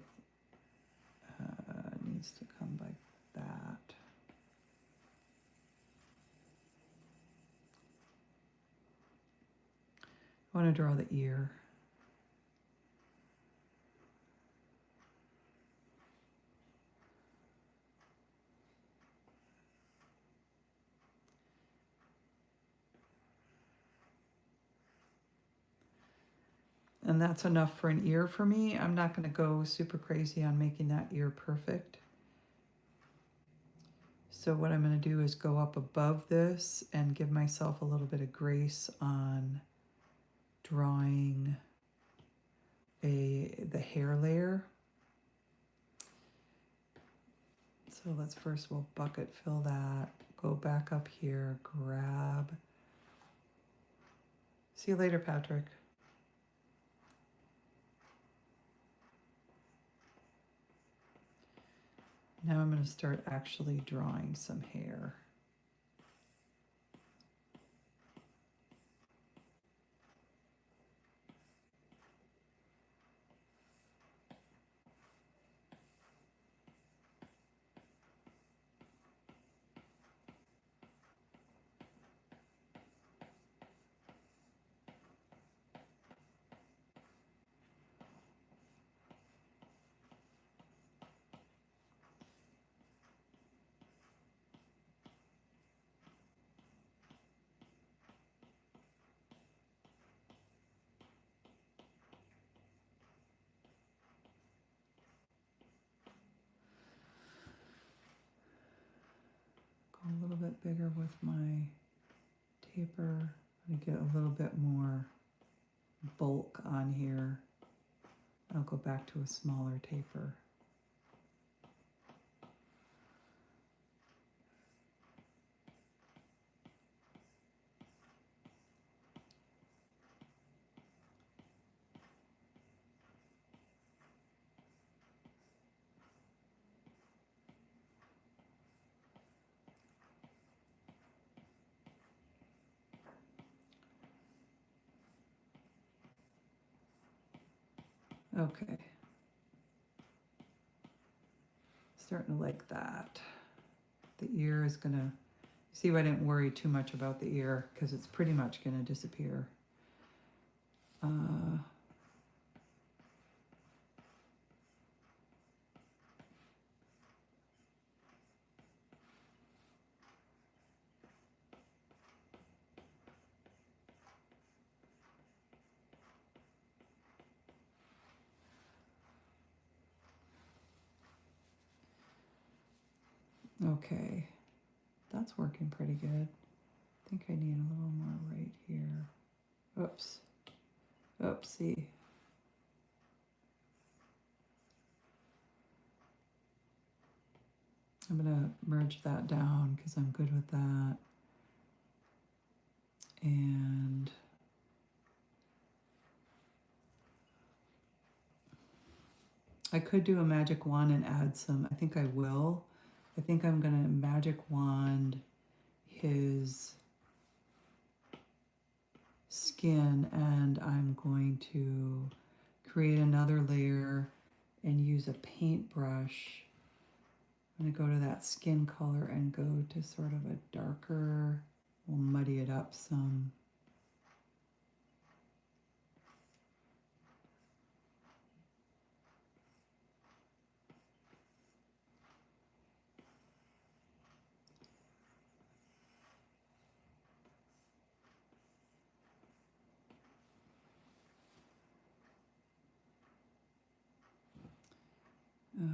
needs to come like that. I want to draw the ear. And that's enough for an ear for me. I'm not going to go super crazy on making that ear perfect. So what I'm going to do is go up above this and give myself a little bit of grace on drawing the hair layer. So we'll bucket fill that, go back up here, grab. See you later, Patrick. Now I'm going to start actually drawing some hair. Go a little bit bigger with my taper to get a little bit more bulk on here. I'll go back to a smaller taper. Okay. Starting to like that. The ear is gonna, see, I didn't worry too much about the ear because it's pretty much gonna disappear. Okay, that's working pretty good. I think I need a little more right here. Oops. Oopsie. I'm gonna merge that down because I'm good with that. And I could do a magic wand and add some, I think I will. I think I'm gonna magic wand his skin, and I'm going to create another layer and use a paintbrush. I'm going to go to that skin color and go to sort of a darker, we'll muddy it up some. Uh,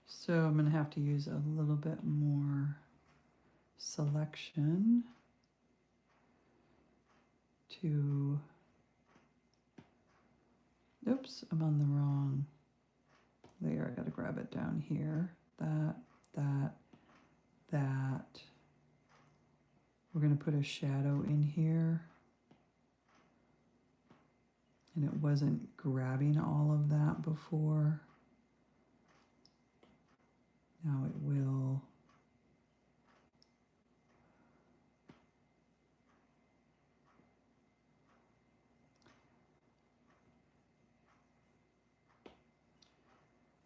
so I'm going to have to use a little bit more selection to, oops, I'm on the wrong layer. I got to grab it down here. That, that. We're going to put a shadow in here. And it wasn't grabbing all of that before. Now it will.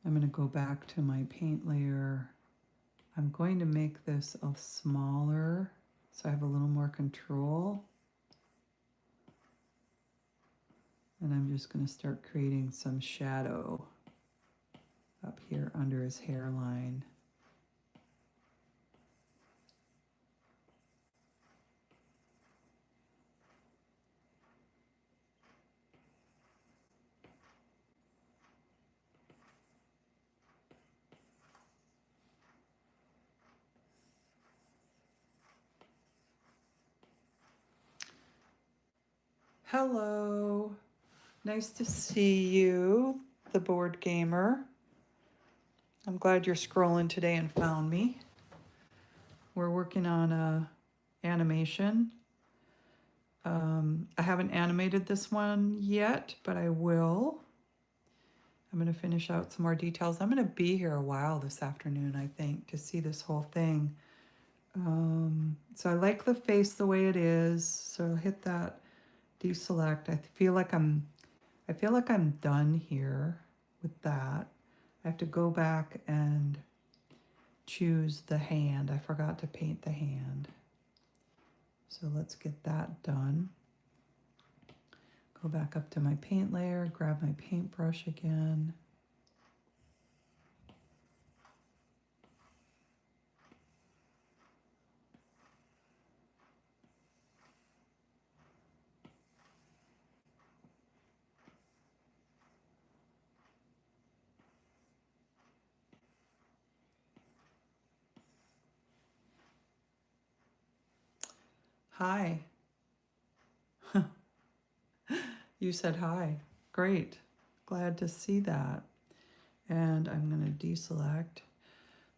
I'm going to go back to my paint layer. I'm going to make this a smaller so I have a little more control. And I'm just going to start creating some shadow up here under his hairline. Hello, nice to see you, the board gamer. I'm glad you're scrolling today and found me. We're working on a animation. I haven't animated this one yet, but I will. I'm going to finish out some more details. I'm going to be here a while this afternoon, I think, to see this whole thing. So I like the face the way it is. So I'll hit that deselect. I feel like I'm done here with that. I have to go back and choose the hand. I forgot to paint the hand. So let's get that done. Go back up to my paint layer, grab my paintbrush again. Hi. You said hi. Great. Glad to see that. And I'm going to deselect.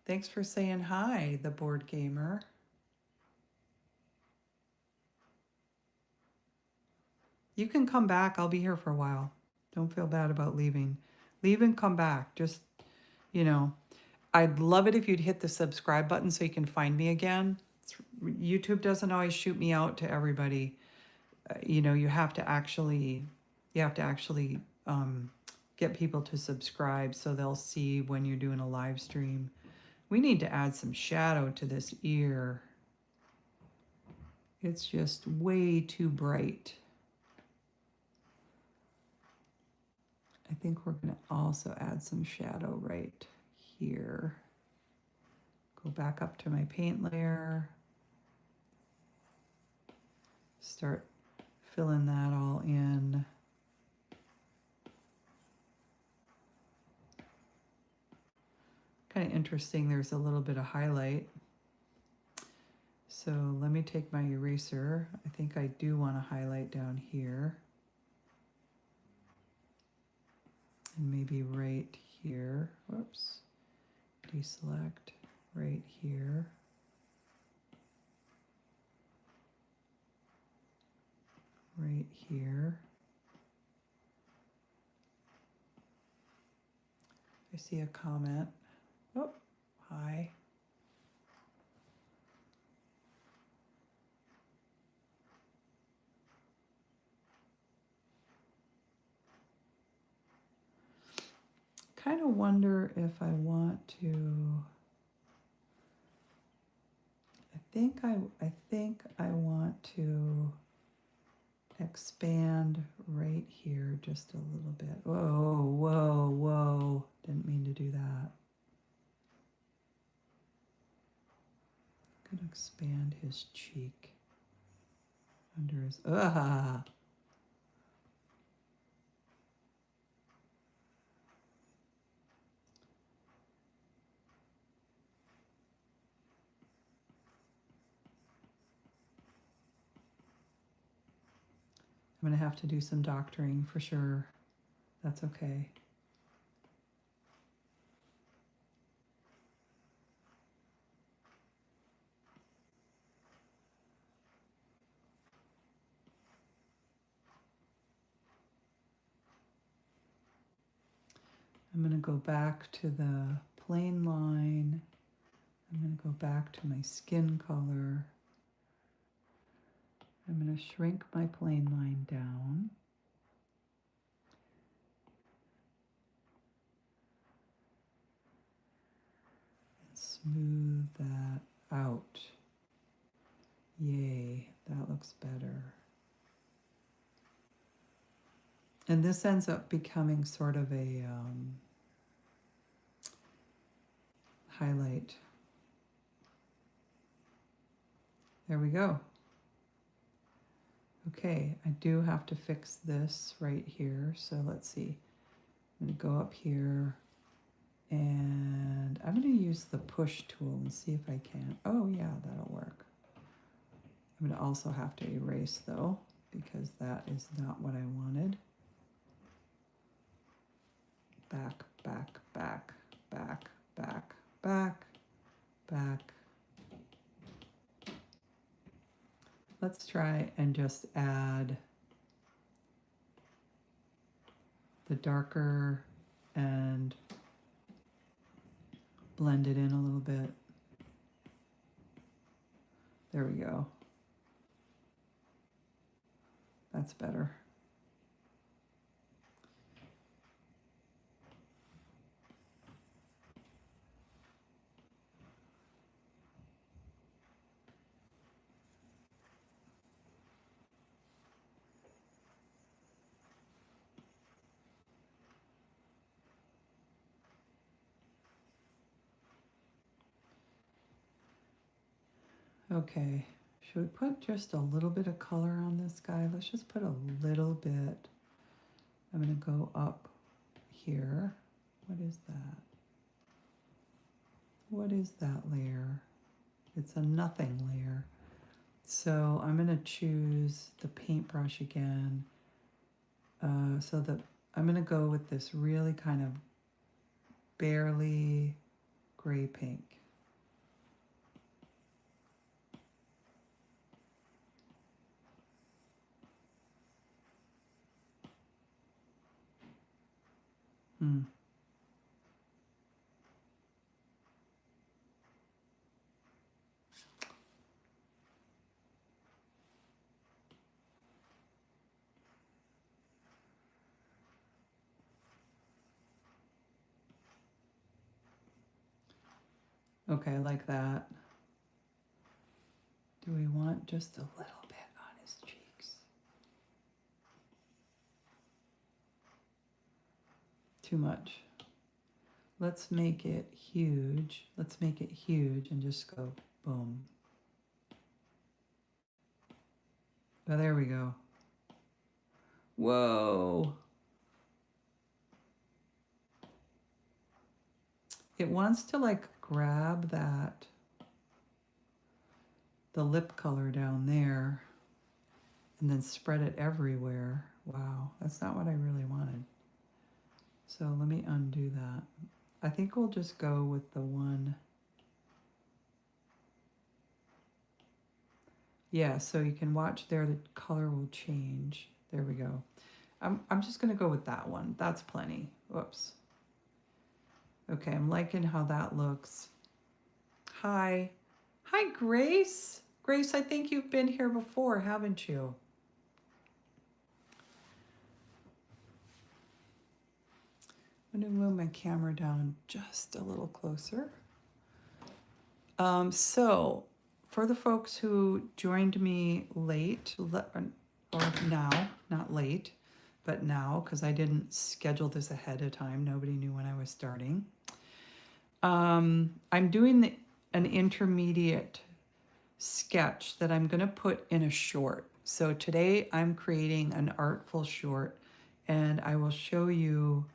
Thanks for saying hi, the board gamer. You can come back. I'll be here for a while. Don't feel bad about leaving. Leave and come back. Just, you know, I'd love it if you'd hit the subscribe button so you can find me again. YouTube doesn't always shoot me out to everybody. You know, you have to actually get people to subscribe so they'll see when you're doing a live stream. We need to add some shadow to this ear. It's just way too bright. I think we're going to also add some shadow right here. Go back up to my paint layer. Start filling that all in. Kind of interesting, there's a little bit of highlight. So let me take my eraser. I think I do want to highlight down here. And maybe right here. Whoops. Deselect right here. Right here. I see a comment. Oh, hi. Kind of wonder if I want to. I think I want to expand right here just a little bit. Whoa, whoa, whoa. Didn't mean to do that. Gonna expand his cheek under his. Ah! I'm gonna have to do some doctoring for sure. That's okay. I'm going to go back to the plane line. I'm going to go back to my skin color. I'm going to shrink my plane line down. And smooth that out. Yay, that looks better. And this ends up becoming sort of a highlight. There we go. Okay, I do have to fix this right here. So let's see. I'm going to go up here and I'm going to use the push tool and see if I can. Oh yeah, that'll work. I'm going to also have to erase though, because that is not what I wanted. Back, back, back, back, back, back, back. Let's try and just add the darker and blend it in a little bit. There we go. That's better. Okay, should we put just a little bit of color on this guy? Let's just put a little bit. I'm going to go up here. What is that? What is that layer? It's a nothing layer. So I'm going to choose the paintbrush again. So that I'm going to go with this really kind of barely gray pink. Okay, like that. Do we want just a little bit on his cheeks? Too much. Let's make it huge. Let's make it huge and just go boom. Oh, there we go. Whoa. It wants to like grab that, the lip color down there, and then spread it everywhere. Wow, that's not what I really wanted. So let me undo that. I think we'll just go with the one. Yeah, so you can watch there, the color will change. There we go. I'm just gonna go with that one. That's plenty. Whoops. Okay, I'm liking how that looks. Hi. Hi, Grace. Grace, I think you've been here before, haven't you? I'm going to move my camera down just a little closer. So, for the folks who joined me late, or now, not late, but now, because I didn't schedule this ahead of time, nobody knew when I was starting. I'm doing an intermediate sketch that I'm going to put in a short. So today I'm creating an artful short, and I will show you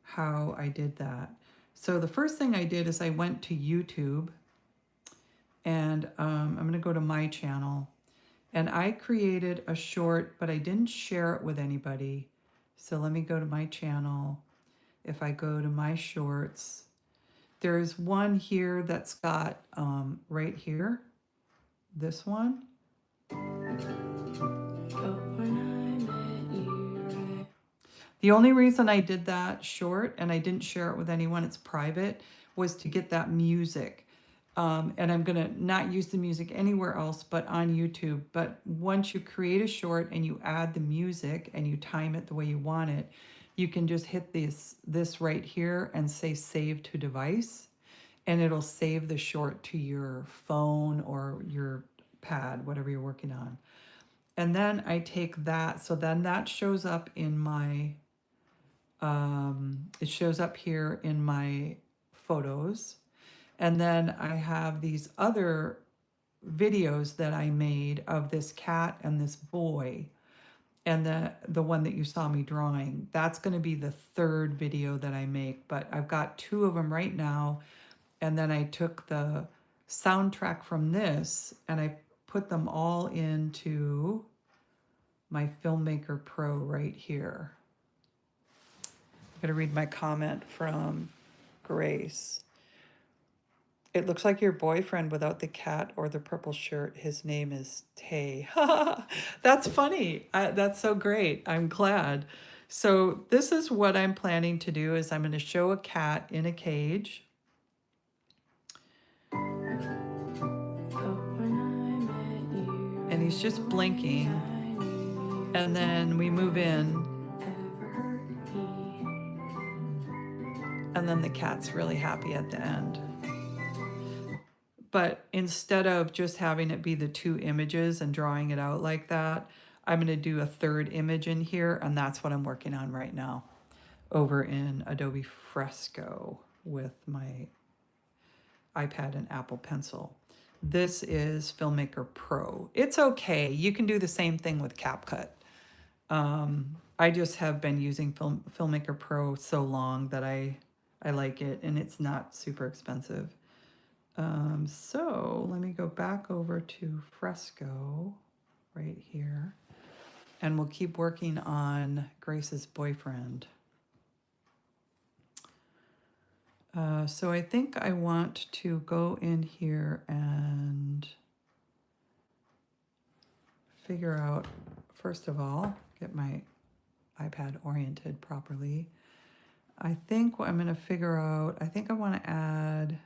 how I did that. So the first thing I did is I went to YouTube, and I'm going to go to my channel, and I created a short, but I didn't share it with anybody. So let me go to my channel. If I go to my shorts, there's one here that's got right here, this one. The only reason I did that short and I didn't share it with anyone, it's private, was to get that music. And I'm going to not use the music anywhere else but on YouTube. But once you create a short and you add the music and you time it the way you want it, you can just hit this right here and say save to device, and it'll save the short to your phone or your pad, whatever you're working on. And then I take that, so then that shows up in my, it shows up here in my photos. And then I have these other videos that I made of this cat and this boy. And the one that you saw me drawing, that's going to be the third video that I make. But I've got two of them right now. And then I took the soundtrack from this and I put them all into my Filmmaker Pro right here. I'm going to read my comment from Grace. It looks like your boyfriend without the cat or the purple shirt. His name is Tay. That's funny. That's so great. I'm glad. So this is what I'm planning to do is I'm going to show a cat in a cage. And he's just blinking. And then we move in. And then the cat's really happy at the end. But instead of just having it be the two images and drawing it out like that, I'm going to do a third image in here, and that's what I'm working on right now over in Adobe Fresco with my iPad and Apple Pencil. This is Filmmaker Pro. It's okay. You can do the same thing with CapCut. I just have been using Filmmaker Pro so long that I like it, and it's not super expensive. So let me go back over to Fresco right here, and we'll keep working on Grace's boyfriend. So I think I want to go in here and figure out, first of all, get my iPad oriented properly. I think what I'm going to figure out, I think I want to add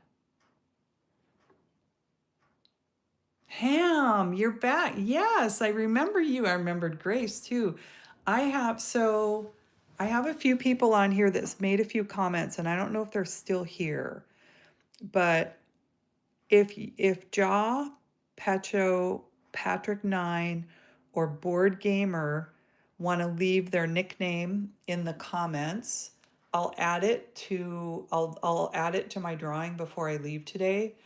Ham, you're back. Yes, I remember you. I remembered Grace too. I have a few people on here that's made a few comments, and I don't know if they're still here. But if Jaw, Pecho, Patrick9, or Board Gamer want to leave their nickname in the comments, I'll add it to my drawing before I leave today.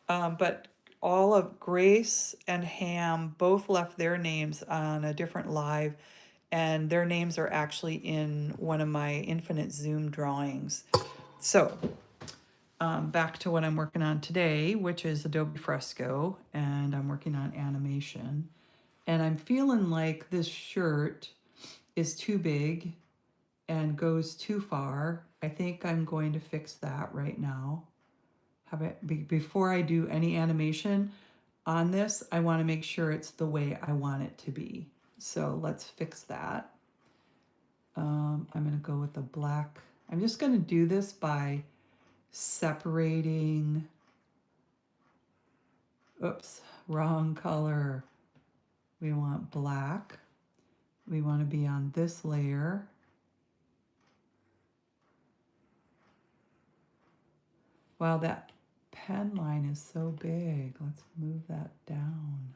But all of Grace and Ham both left their names on a different live, and their names are actually in one of my Infinite Zoom drawings. So back to what I'm working on today, which is Adobe Fresco, and I'm working on animation. And I'm feeling like this shirt is too big and goes too far. I think I'm going to fix that right now. Before I do any animation on this, I want to make sure it's the way I want it to be. So let's fix that. I'm going to go with the black. I'm just going to do this by separating, oops, wrong color. We want black. We want to be on this layer. Wow, that pen line is so big. Let's move that down.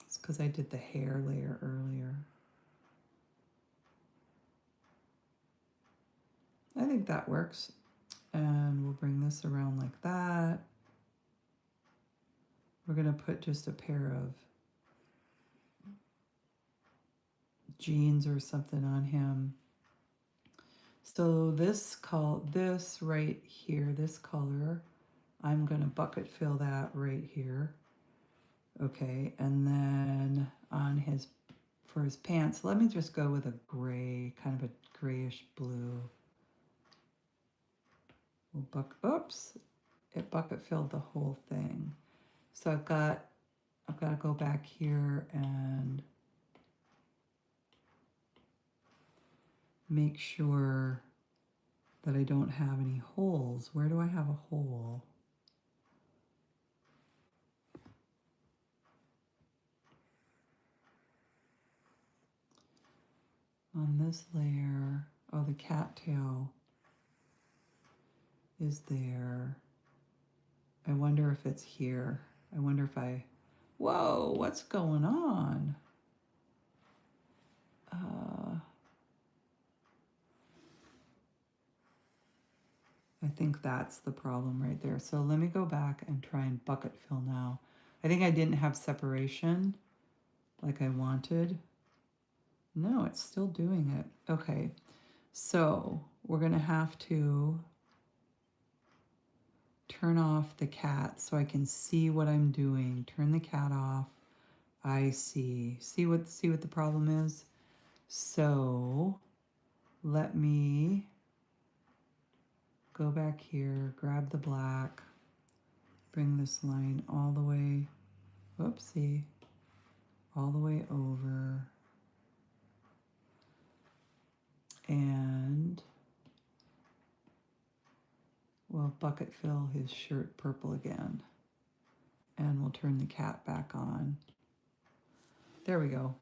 It's because I did the hair layer earlier. I think that works. And we'll bring this around like that. We're going to put just a pair of jeans or something on him. So this right here, this color, I'm going to bucket fill that right here. Okay, and then on his, for his pants, let me just go with a gray, kind of a grayish blue. We'll oops, it bucket filled the whole thing. So I've got to go back here and make sure that I don't have any holes. Where do I have a hole? On this layer, oh, the cattail is there. I wonder if it's here. I wonder if whoa, what's going on? I think that's the problem right there. So let me go back and try and bucket fill now. I think I didn't have separation like I wanted. No, it's still doing it. Okay, so we're gonna have to turn off the cat so I can see what I'm doing. Turn the cat off. I see. See what the problem is? So let me go back here, grab the black, bring this line all the way, whoopsie, all the way over, and we'll bucket fill his shirt purple again, and we'll turn the cat back on. There we go.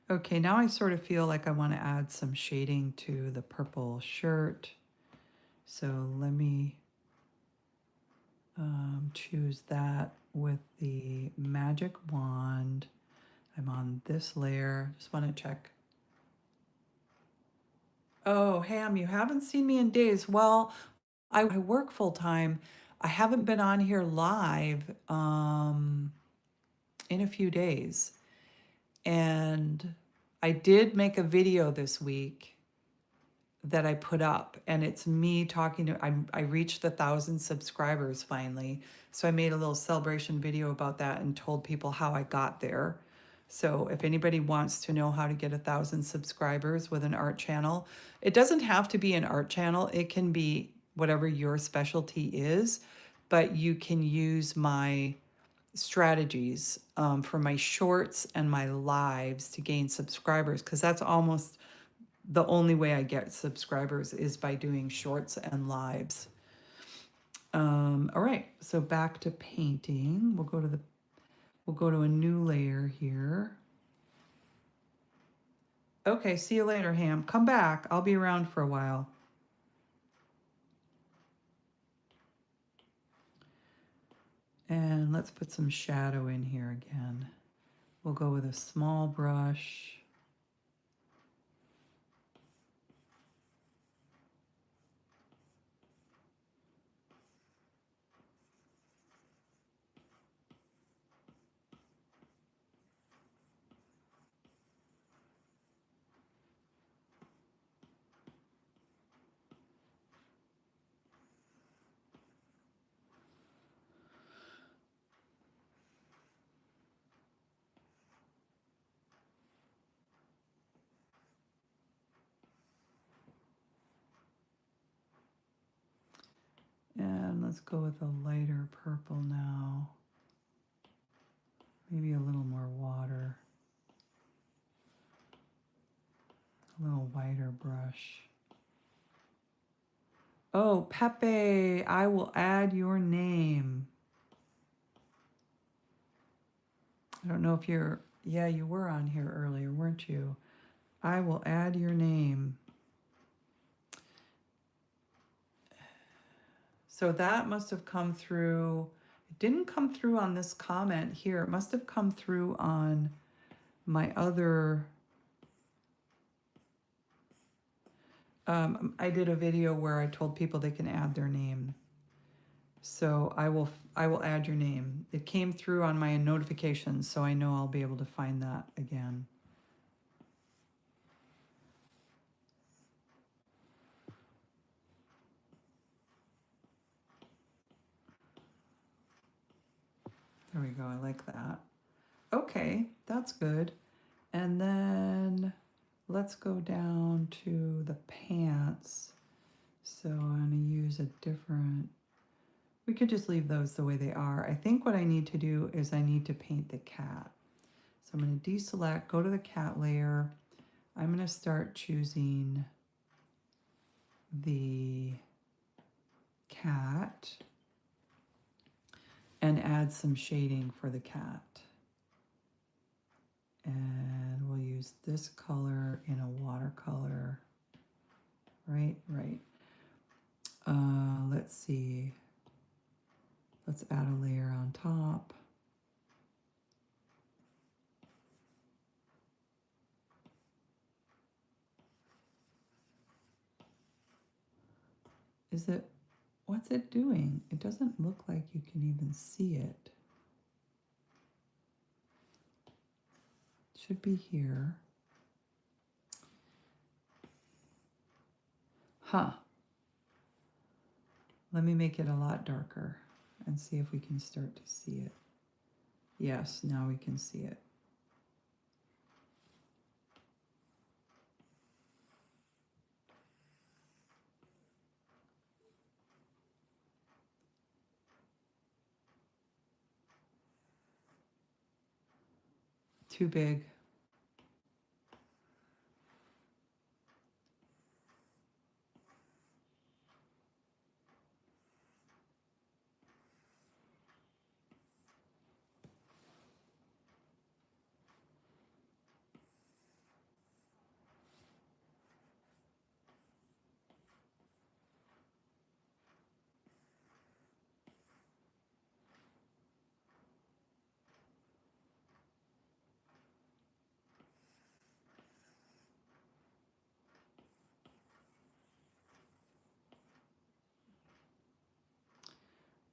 Okay, now I sort of feel like I want to add some shading to the purple shirt. So let me choose that with the magic wand. I'm on this layer. Just want to check. Oh, Ham, you haven't seen me in days. Well, I work full time. I haven't been on here live in a few days. And I did make a video this week that I put up, and it's me talking to, I reached 1,000 subscribers finally. So I made a little celebration video about that and told people how I got there. So if anybody wants to know how to get 1,000 subscribers with an art channel, it doesn't have to be an art channel. It can be whatever your specialty is, but you can use my strategies for my shorts and my lives to gain subscribers, because that's almost the only way I get subscribers is by doing shorts and lives. All right, so back to painting. We'll go to a new layer here. Okay, see you later, Ham. Come back. I'll be around for a while. And let's put some shadow in here again. We'll go with a small brush. And let's go with a lighter purple now. Maybe a little more water. lighter brush. Oh, Pepe, I will add your name. I don't know if you're, yeah, you were on here earlier, weren't you? I will add your name. So that must have come through. It didn't come through on this comment here. It must have come through on my other. I did a video where I told people they can add their name. So I will add your name. It came through on my notifications, so I know I'll be able to find that again. There we go. I like that. Okay, that's good. And then let's go down to the pants. So I'm going to use a different, we could just leave those the way they are. I think what I need to do is I need to paint the cat. So I'm going to deselect, go to the cat layer. I'm going to start choosing the cat and add some shading for the cat. And we'll use this color in a watercolor. Right. Let's see. Let's add a layer on top. Is it, what's it doing? It doesn't look like you can even see it. It should be here. Huh. Let me make it a lot darker and see if we can start to see it. Yes, now we can see it. Too big.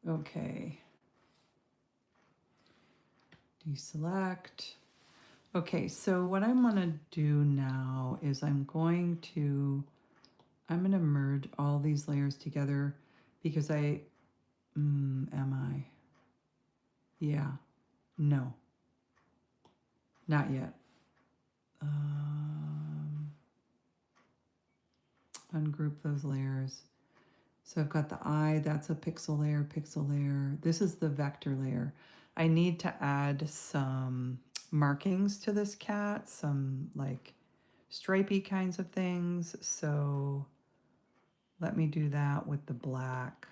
Okay. Deselect. Okay, so what I'm going to do now is I'm going to merge all these layers together because am I? Yeah, no, not yet. Ungroup those layers. So I've got the eye, that's a pixel layer, pixel layer. This is the vector layer. I need to add some markings to this cat, some like stripey kinds of things. So let me do that with the black.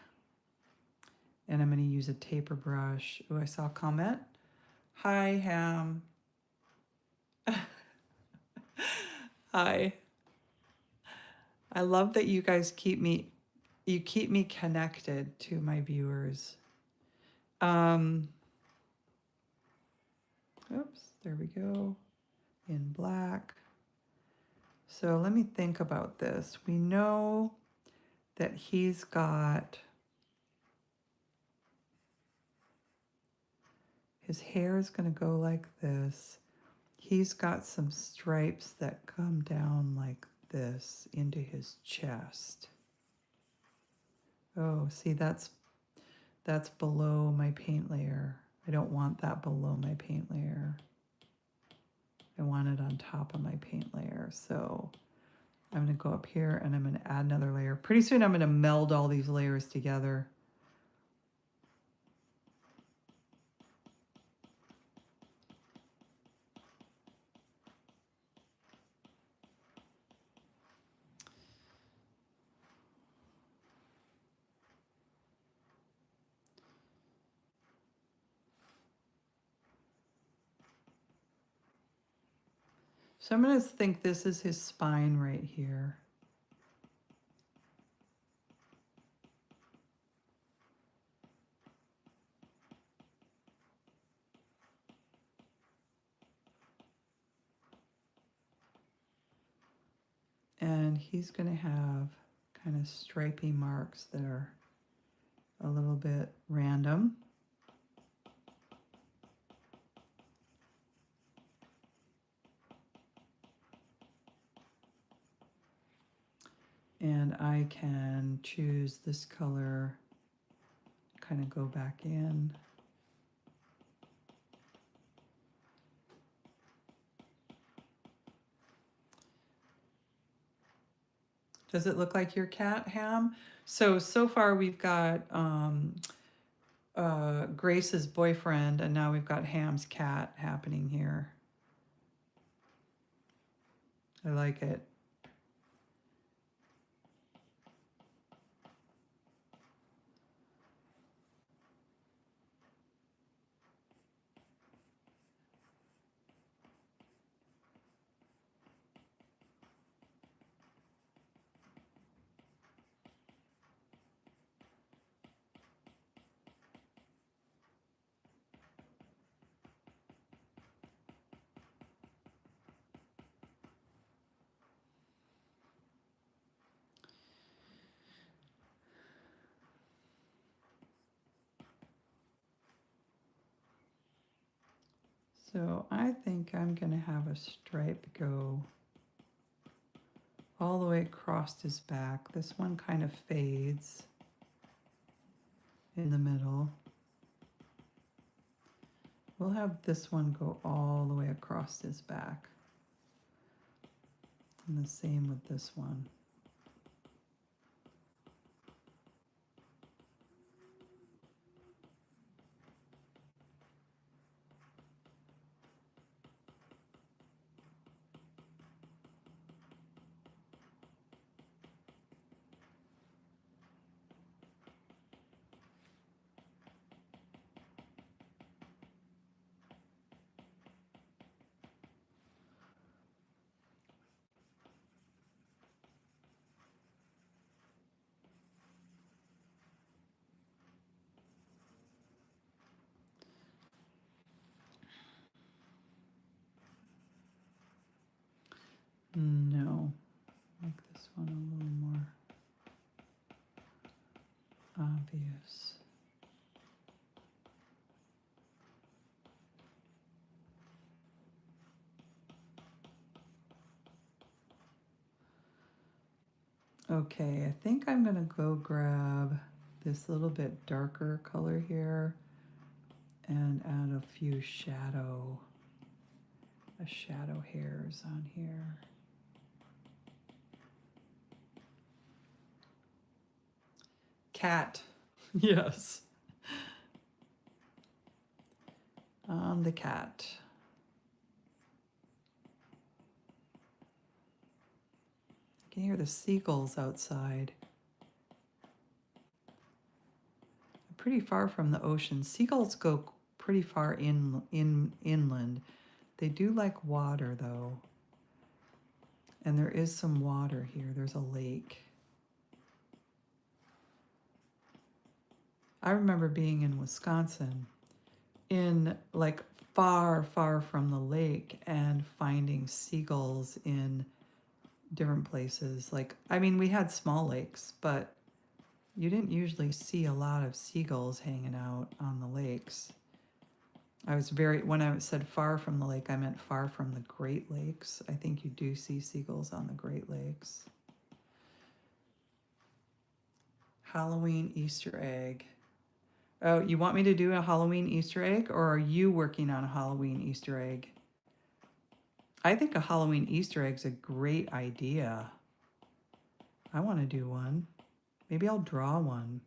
And I'm going to use a taper brush. Oh, I saw a comment. Hi, Ham. Hi. I love that you guys keep me connected to my viewers. Oops, there we go. In black. So let me think about this. We know that he's got, his hair is going to go like this. He's got some stripes that come down like this into his chest. Oh, see, that's below my paint layer. I don't want that below my paint layer. I want it on top of my paint layer. So I'm going to go up here and I'm going to add another layer. Pretty soon I'm going to meld all these layers together. So I'm going to think this is his spine right here. And he's going to have kind of stripy marks that are a little bit random. And I can choose this color, kind of go back in. Does it look like your cat, Ham? So far we've got Grace's boyfriend, and now we've got Ham's cat happening here. I like it. So I think I'm going to have a stripe go all the way across his back. This one kind of fades in the middle. We'll have this one go all the way across his back. And the same with this one. No, make this one a little more obvious. Okay, I think I'm gonna go grab this little bit darker color here and add a few shadow hairs on here. Cat, yes. On the cat. I can hear the seagulls outside. They're pretty far from the ocean. Seagulls go pretty far inland. They do like water though. And there is some water here. There's a lake. I remember being in Wisconsin in like far, far from the lake and finding seagulls in different places. Like, I mean, we had small lakes, but you didn't usually see a lot of seagulls hanging out on the lakes. When I said far from the lake, I meant far from the Great Lakes. I think you do see seagulls on the Great Lakes. Halloween Easter egg. Oh, you want me to do a Halloween Easter egg, or are you working on a Halloween Easter egg? I think a Halloween Easter egg's a great idea. I want to do one. Maybe I'll draw one.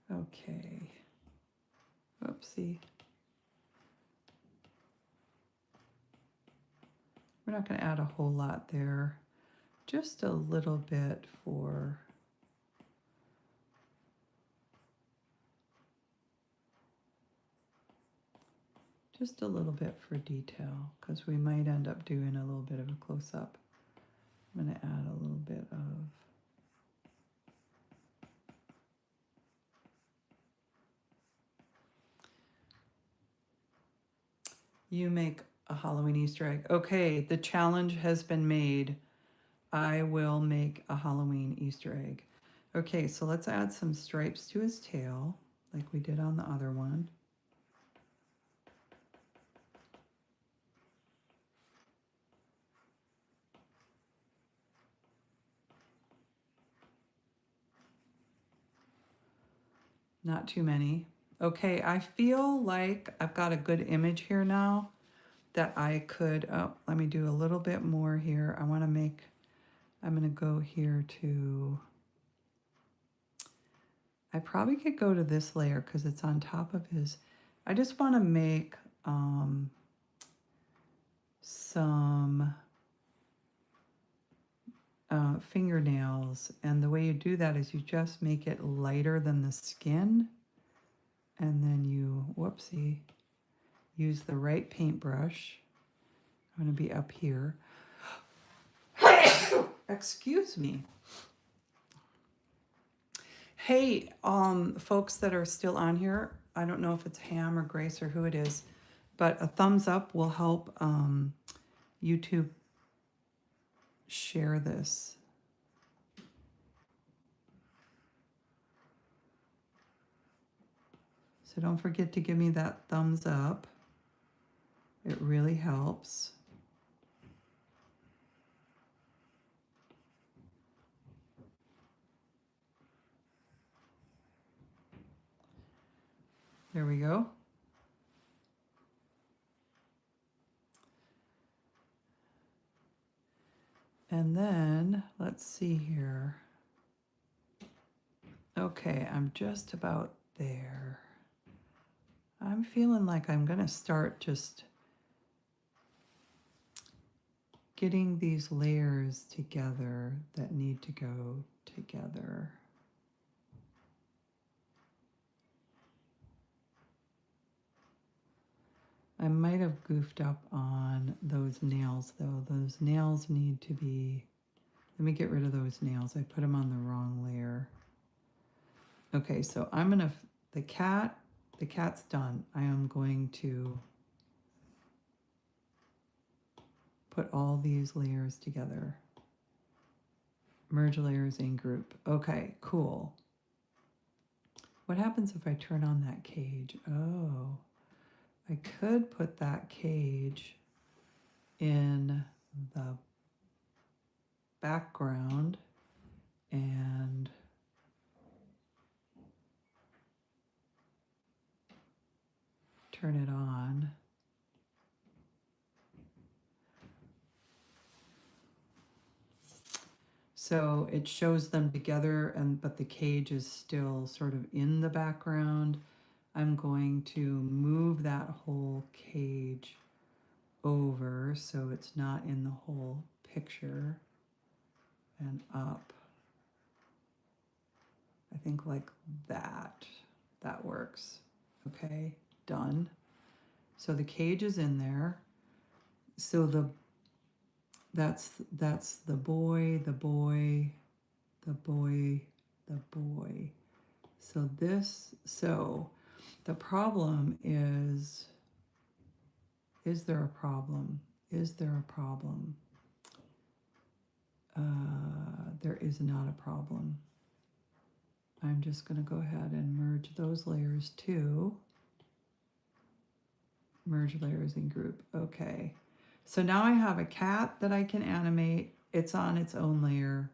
Okay. Oopsie. I'm We're not going to add a whole lot there. Just a little bit for detail, because we might end up doing a little bit of a close-up. I'm going to add a little bit of you make a Halloween Easter egg. Okay, the challenge has been made. I will make a Halloween Easter egg. Okay, so let's add some stripes to his tail, like we did on the other one. Not too many. Okay, I feel like I've got a good image here now that I could, oh, let me do a little bit more here. I'm gonna go here to, I probably could go to this layer because it's on top of his, I just wanna make some fingernails, and the way you do that is you just make it lighter than the skin, and then you, whoopsie, use the right paintbrush. I'm going to be up here. Excuse me. Hey, folks that are still on here, I don't know if it's Ham or Grace or who it is, but a thumbs up will help YouTube share this. So don't forget to give me that thumbs up. It really helps. There we go. And then, let's see here. Okay, I'm just about there. I'm feeling like I'm gonna start just getting these layers together that need to go together. I might have goofed up on those nails though. Those nails need to be, let me get rid of those nails. I put them on the wrong layer. Okay, so I'm gonna, the cat's done. I am going to put all these layers together. Merge layers in group. Okay, cool. What happens if I turn on that cage? Oh, I could put that cage in the background and turn it on. So it shows them together, but the cage is still sort of in the background. I'm going to move that whole cage over so it's not in the whole picture, and up. I think like that. That works. Okay, done. So the cage is in there. So that's the boy, the boy, the boy, the boy. So the problem is there a problem? Is there a problem? There is not a problem. I'm just going to go ahead and merge those layers too. Merge layers in group. Okay. So now I have a cat that I can animate. It's on its own layer.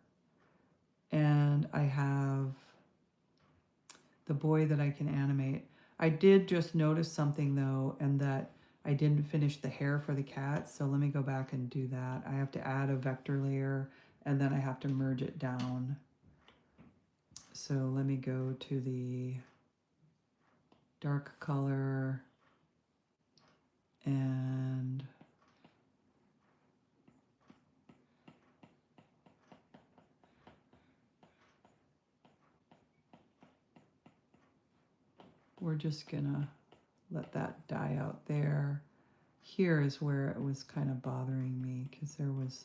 And I have the boy that I can animate. I did just notice something though, and that I didn't finish the hair for the cat. So let me go back and do that. I have to add a vector layer, and then I have to merge it down. So let me go to the dark color and we're just gonna let that die out there. Here is where it was kind of bothering me because there was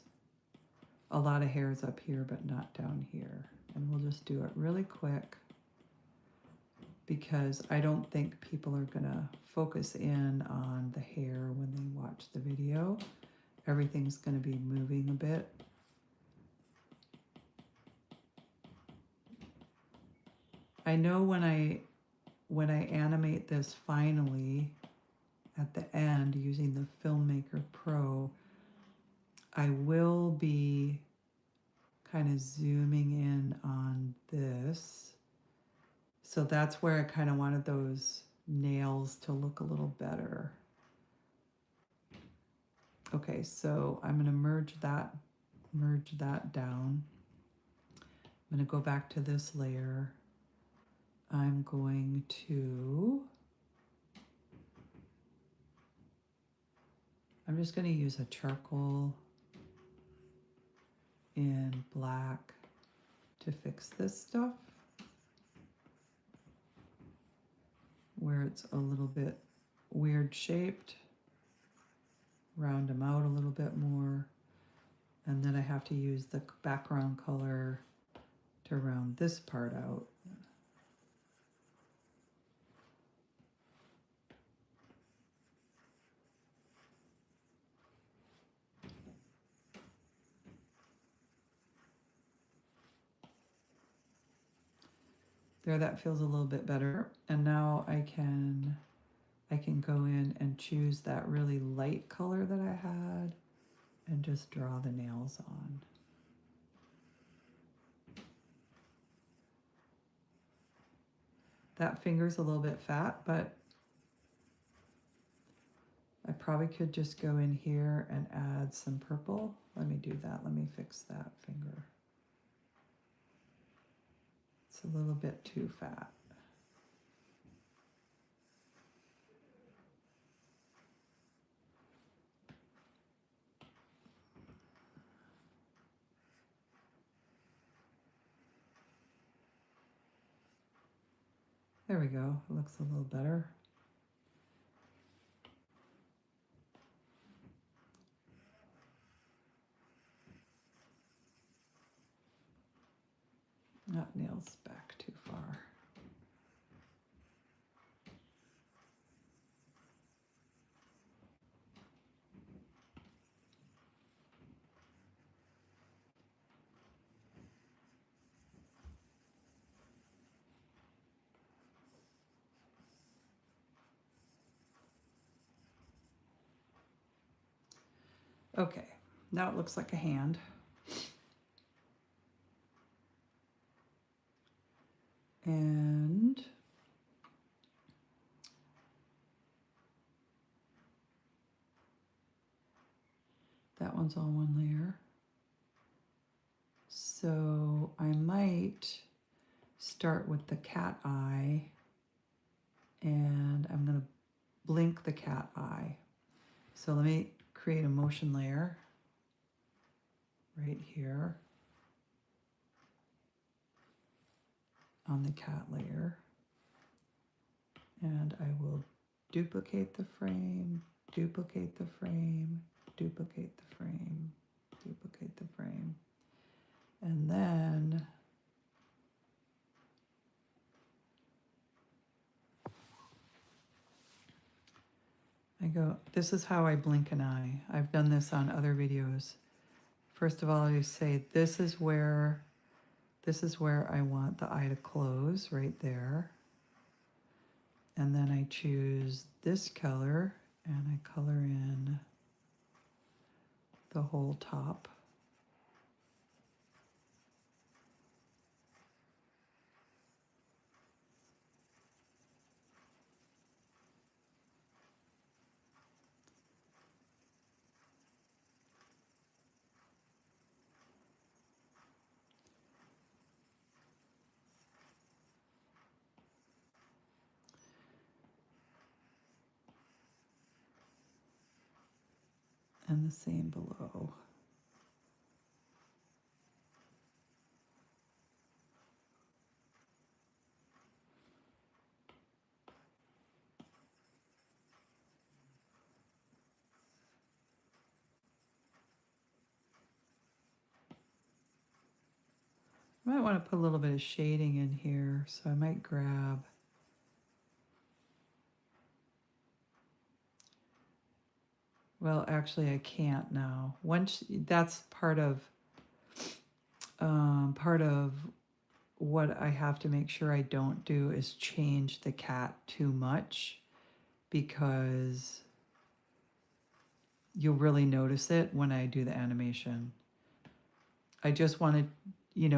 a lot of hairs up here but not down here. And we'll just do it really quick because I don't think people are gonna focus in on the hair when they watch the video. Everything's gonna be moving a bit. I know when I animate this finally at the end using the Filmmaker Pro, I will be kind of zooming in on this. So that's where I kind of wanted those nails to look a little better. Okay, so I'm going to merge that down. I'm going to go back to this layer. I'm going to, I'm just going to use a charcoal in black to fix this stuff where it's a little bit weird shaped. Round them out a little bit more, and then I have to use the background color to round this part out. There, that feels a little bit better. And now I can go in and choose that really light color that I had and just draw the nails on. That finger's a little bit fat, but I probably could just go in here and add some purple. Let me do that. Let me fix that finger. It's a little bit too fat. There we go. It looks a little better. That nail's back too far. Okay, now it looks like a hand. And that one's all one layer. So I might start with the cat eye, and I'm going to blink the cat eye. So let me create a motion layer right here on the cat layer. And I will duplicate the frame, duplicate the frame, duplicate the frame, duplicate the frame. And then I go, this is how I blink an eye. I've done this on other videos. First of all, I say this is where I want the eye to close, right there. And then I choose this color and I color in the whole top. And the same below. I might want to put a little bit of shading in here, so I might grab, well, actually I can't now. Once, that's part of what I have to make sure I don't do is change the cat too much, because you'll really notice it when I do the animation. I just want to,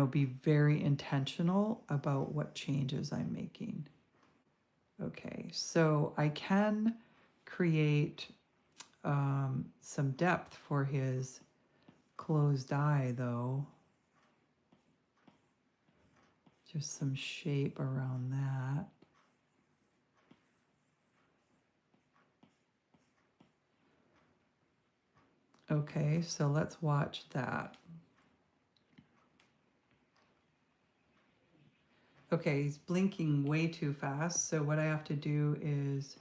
be very intentional about what changes I'm making. Okay, so I can create some depth for his closed eye, though. Just some shape around that. Okay, so let's watch that. Okay, he's blinking way too fast, so what I have to do is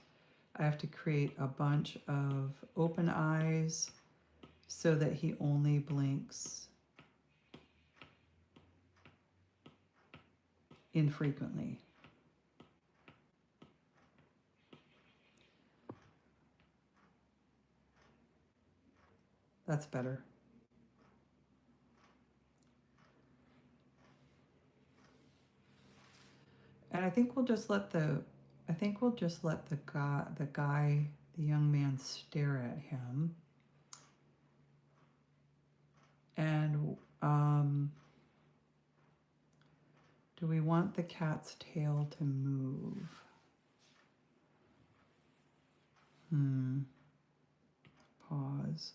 I have to create a bunch of open eyes so that he only blinks infrequently. That's better. And I think we'll just let the the young man stare at him. And do we want the cat's tail to move? Pause.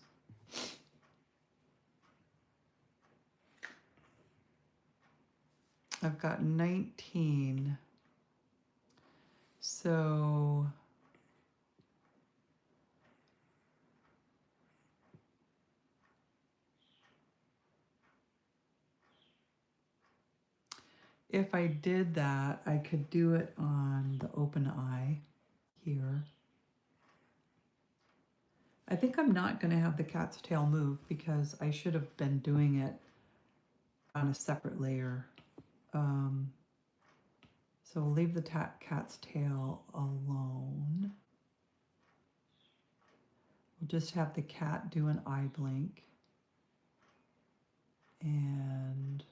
I've got 19. So if I did that, I could do it on the open eye here. I think I'm not going to have the cat's tail move because I should have been doing it on a separate layer. So we'll leave the cat's tail alone. We'll just have the cat do an eye blink. And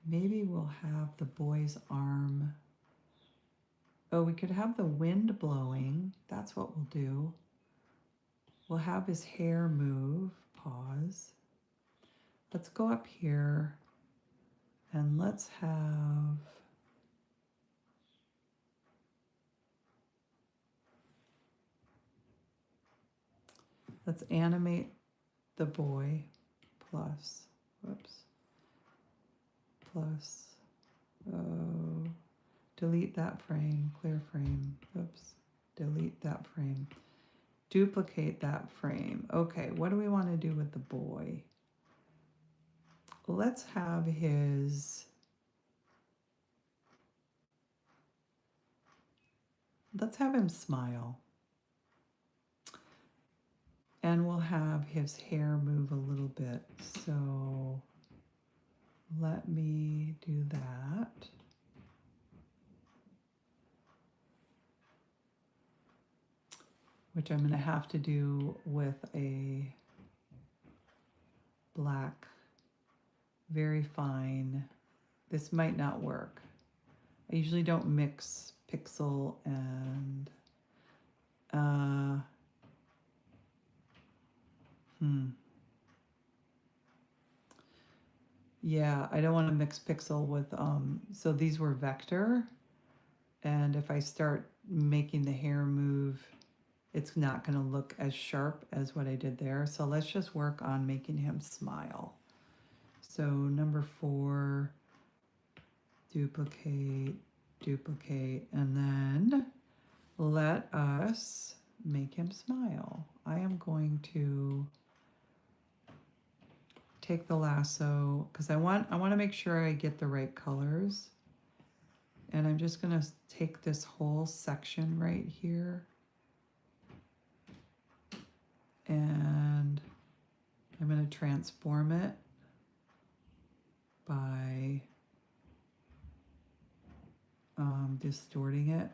maybe we'll have the boy's arm. Oh, we could have the wind blowing. That's what we'll do. We'll have his hair move. Pause. Let's go up here and let's animate the boy plus, delete that frame, clear frame, delete that frame, duplicate that frame. Okay, what do we want to do with the boy? Let's have him smile. And we'll have his hair move a little bit. So let me do that. Which I'm going to have to do with a black, very fine. This might not work. I usually don't mix pixel and yeah, I don't want to mix pixel with so these were vector, and if I start making the hair move, it's not going to look as sharp as what I did there. So let's just work on making him smile. So number 4, duplicate, and then let us make him smile. I am going to take the lasso because I want to make sure I get the right colors. And I'm just going to take this whole section right here and I'm going to transform it. by distorting it.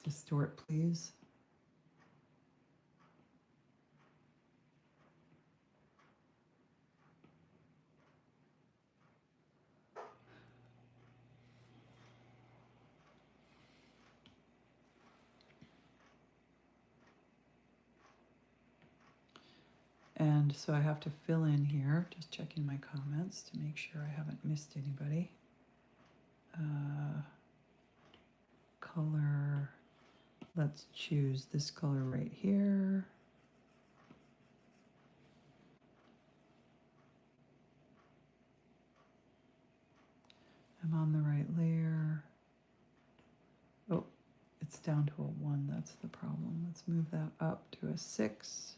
Distort, please. And so I have to fill in here, just checking my comments to make sure I haven't missed anybody. Color, let's choose this color right here. I'm on the right layer. Oh, it's down to a 1, that's the problem. Let's move that up to a 6.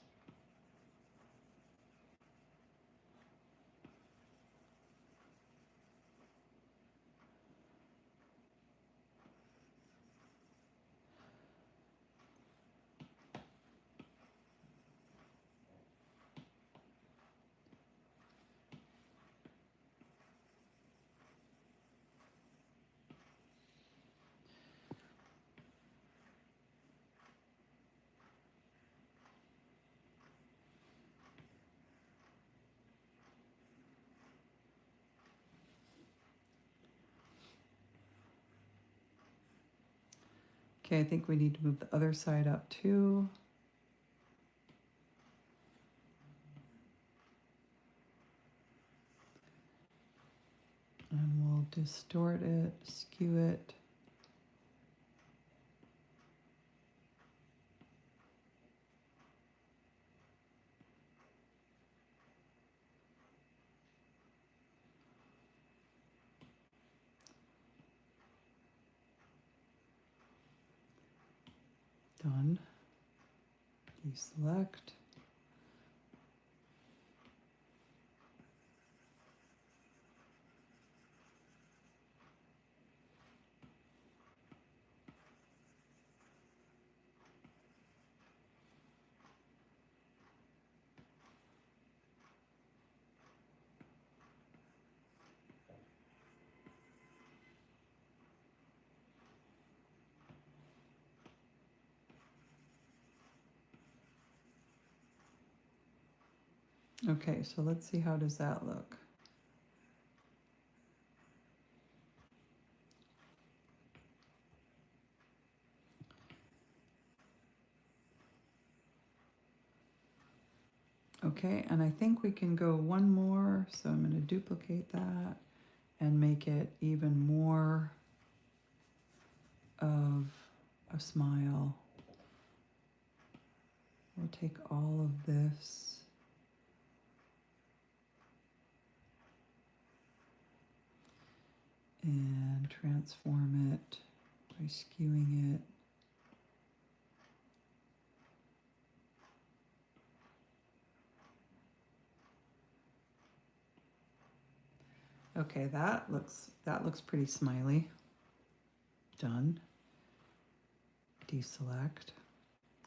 Okay, I think we need to move the other side up too. And we'll distort it, skew it. Done. Deselect. Okay, so let's see, how does that look? Okay, and I think we can go one more, so I'm going to duplicate that and make it even more of a smile. We'll take all of this and transform it by skewing it. Okay, that looks pretty smiley. Done. Deselect.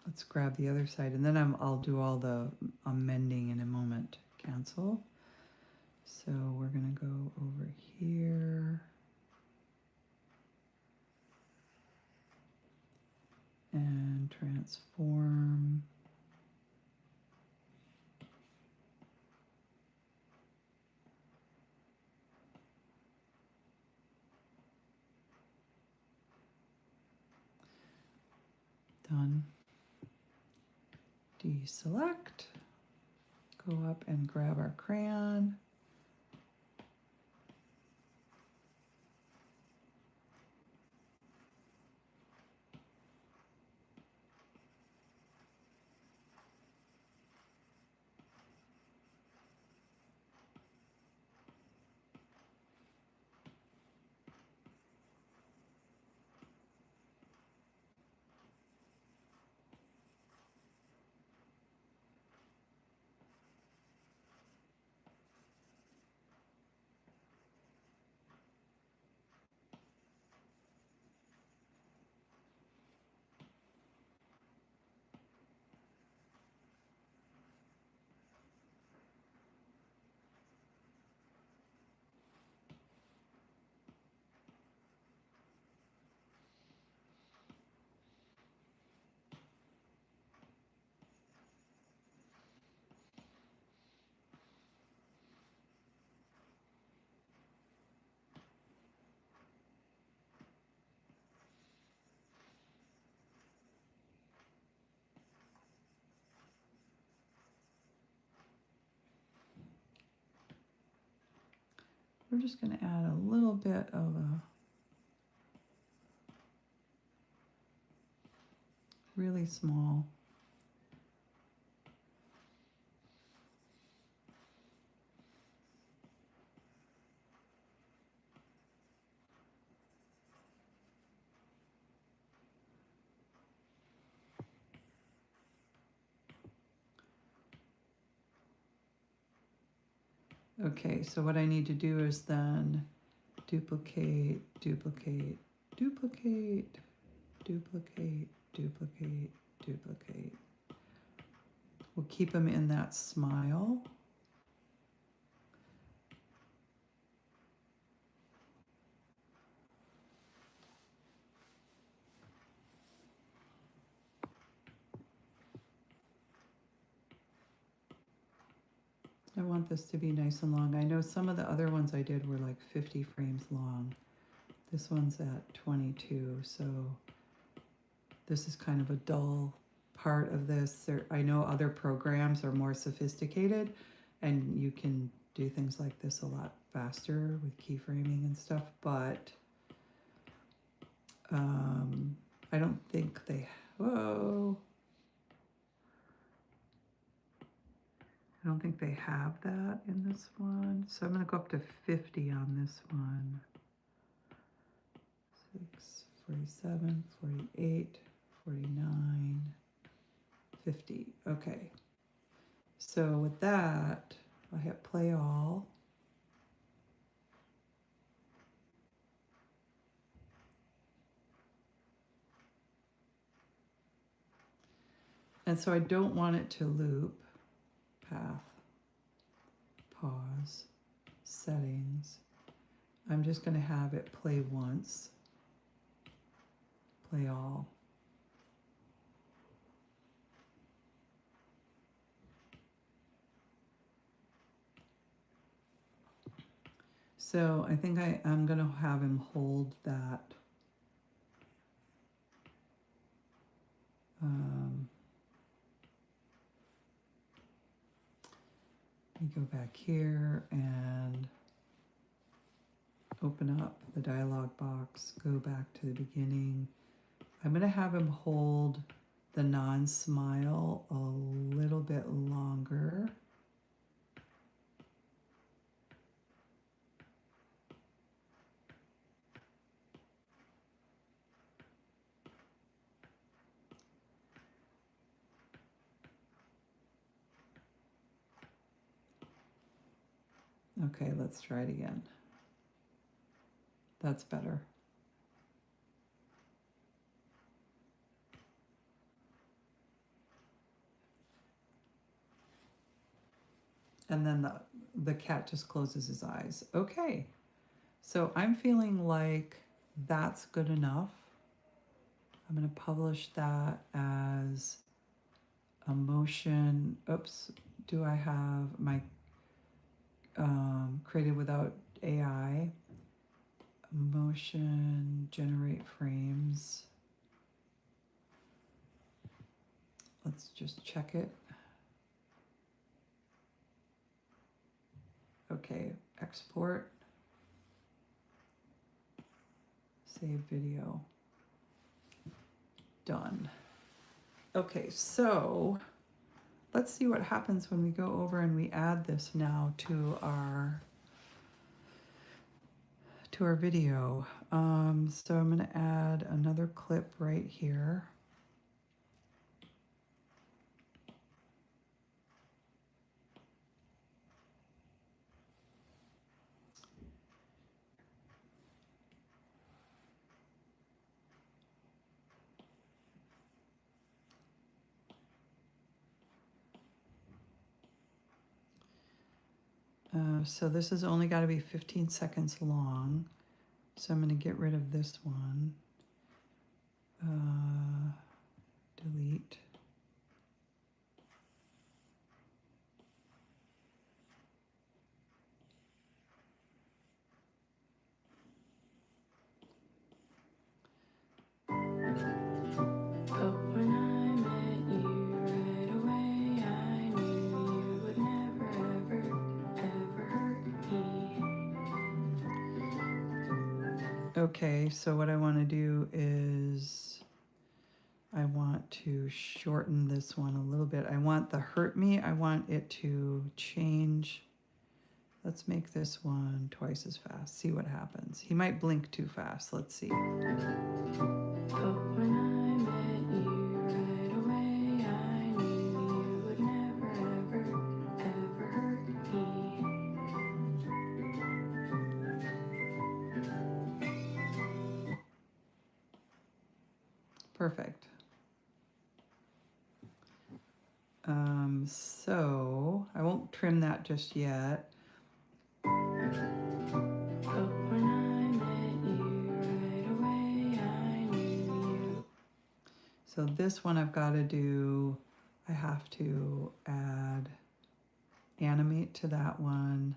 Let's grab the other side, and then I'll do all the amending in a moment. Cancel. So we're gonna go over here and transform. Done. Deselect. Go up and grab our crayon. we're just going to add a little bit of a really small. Okay, so what I need to do is then duplicate, duplicate, duplicate, duplicate, duplicate, duplicate. We'll keep them in that smile. I want this to be nice and long. I know some of the other ones I did were like 50 frames long. This one's at 22, so this is kind of a dull part of this. I know other programs are more sophisticated and you can do things like this a lot faster with keyframing and stuff, but I don't think they, whoa. I don't think they have that in this one. So I'm going to go up to 50 on this one. 6, 47, 48, 49, 50. Okay. So with that, I hit play all. And so I don't want it to loop. Path, pause, settings. I'm just going to have it play once. Play all. So I think I'm going to have him hold that. Let me go back here and open up the dialog box, go back to the beginning. I'm going to have him hold the non-smile a little bit longer. Okay, let's try it again. That's better. And then the cat just closes his eyes. Okay, so I'm feeling like that's good enough. I'm going to publish that as a motion. Oops, do I have my created without AI? Motion, generate frames. Let's just check it. Okay, export. Save video. Done. Okay, so let's see what happens when we go over and we add this now to our video. So I'm going to add another clip right here. So this has only got to be 15 seconds long. So I'm going to get rid of this one. Delete. But when I met you right away, I knew you would never, ever, ever hurt me. Okay, so what I want to do is I want to shorten this one a little bit. I want the hurt me, I want it to change. Let's make this one twice as fast. See what happens. He might blink too fast. Let's see. But when I met you right away, I knew you would never, ever, ever hurt me. Perfect. So I won't trim that just yet. But when I met you right away, I knew you. So this one I've got to do, I have to add animate to that one.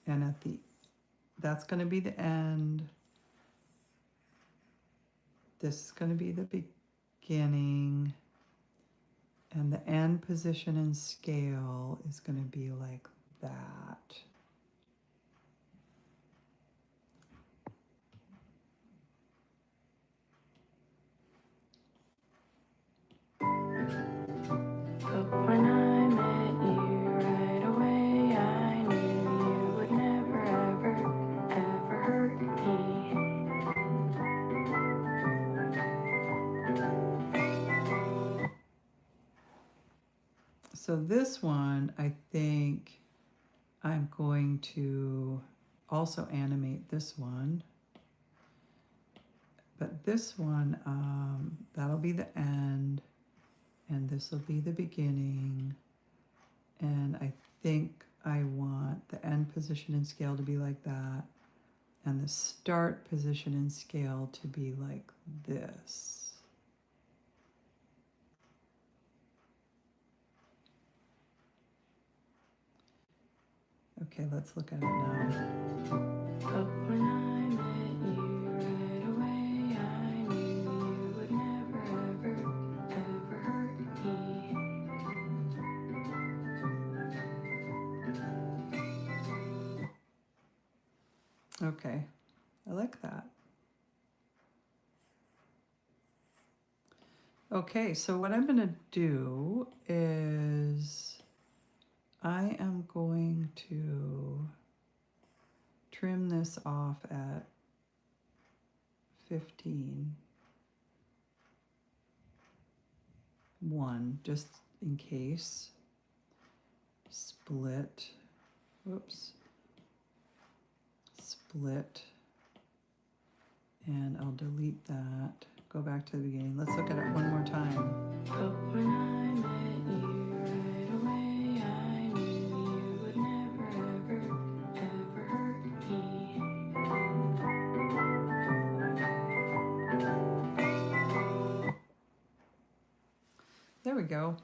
And that's going to be the end. This is going to be the beginning. And the end position and scale is going to be like that. But when I met you right away, I knew you would never, ever, ever hurt me. So this one, I think I'm going to also animate this one. But this one, that'll be the end, and this will be the beginning. And I think I want the end position and scale to be like that, and the start position and scale to be like this. Okay, let's look at it now. But when I met you right away, I knew you would never, ever, ever hurt me. Okay, I like that. Okay, so what I'm going to do is I am going to trim this off at 15. 1, just in case. Split. Whoops. Split. And I'll delete that. Go back to the beginning. Let's look at it one more time. But when I met you right away, I knew you would never, ever, ever hurt me. There we go.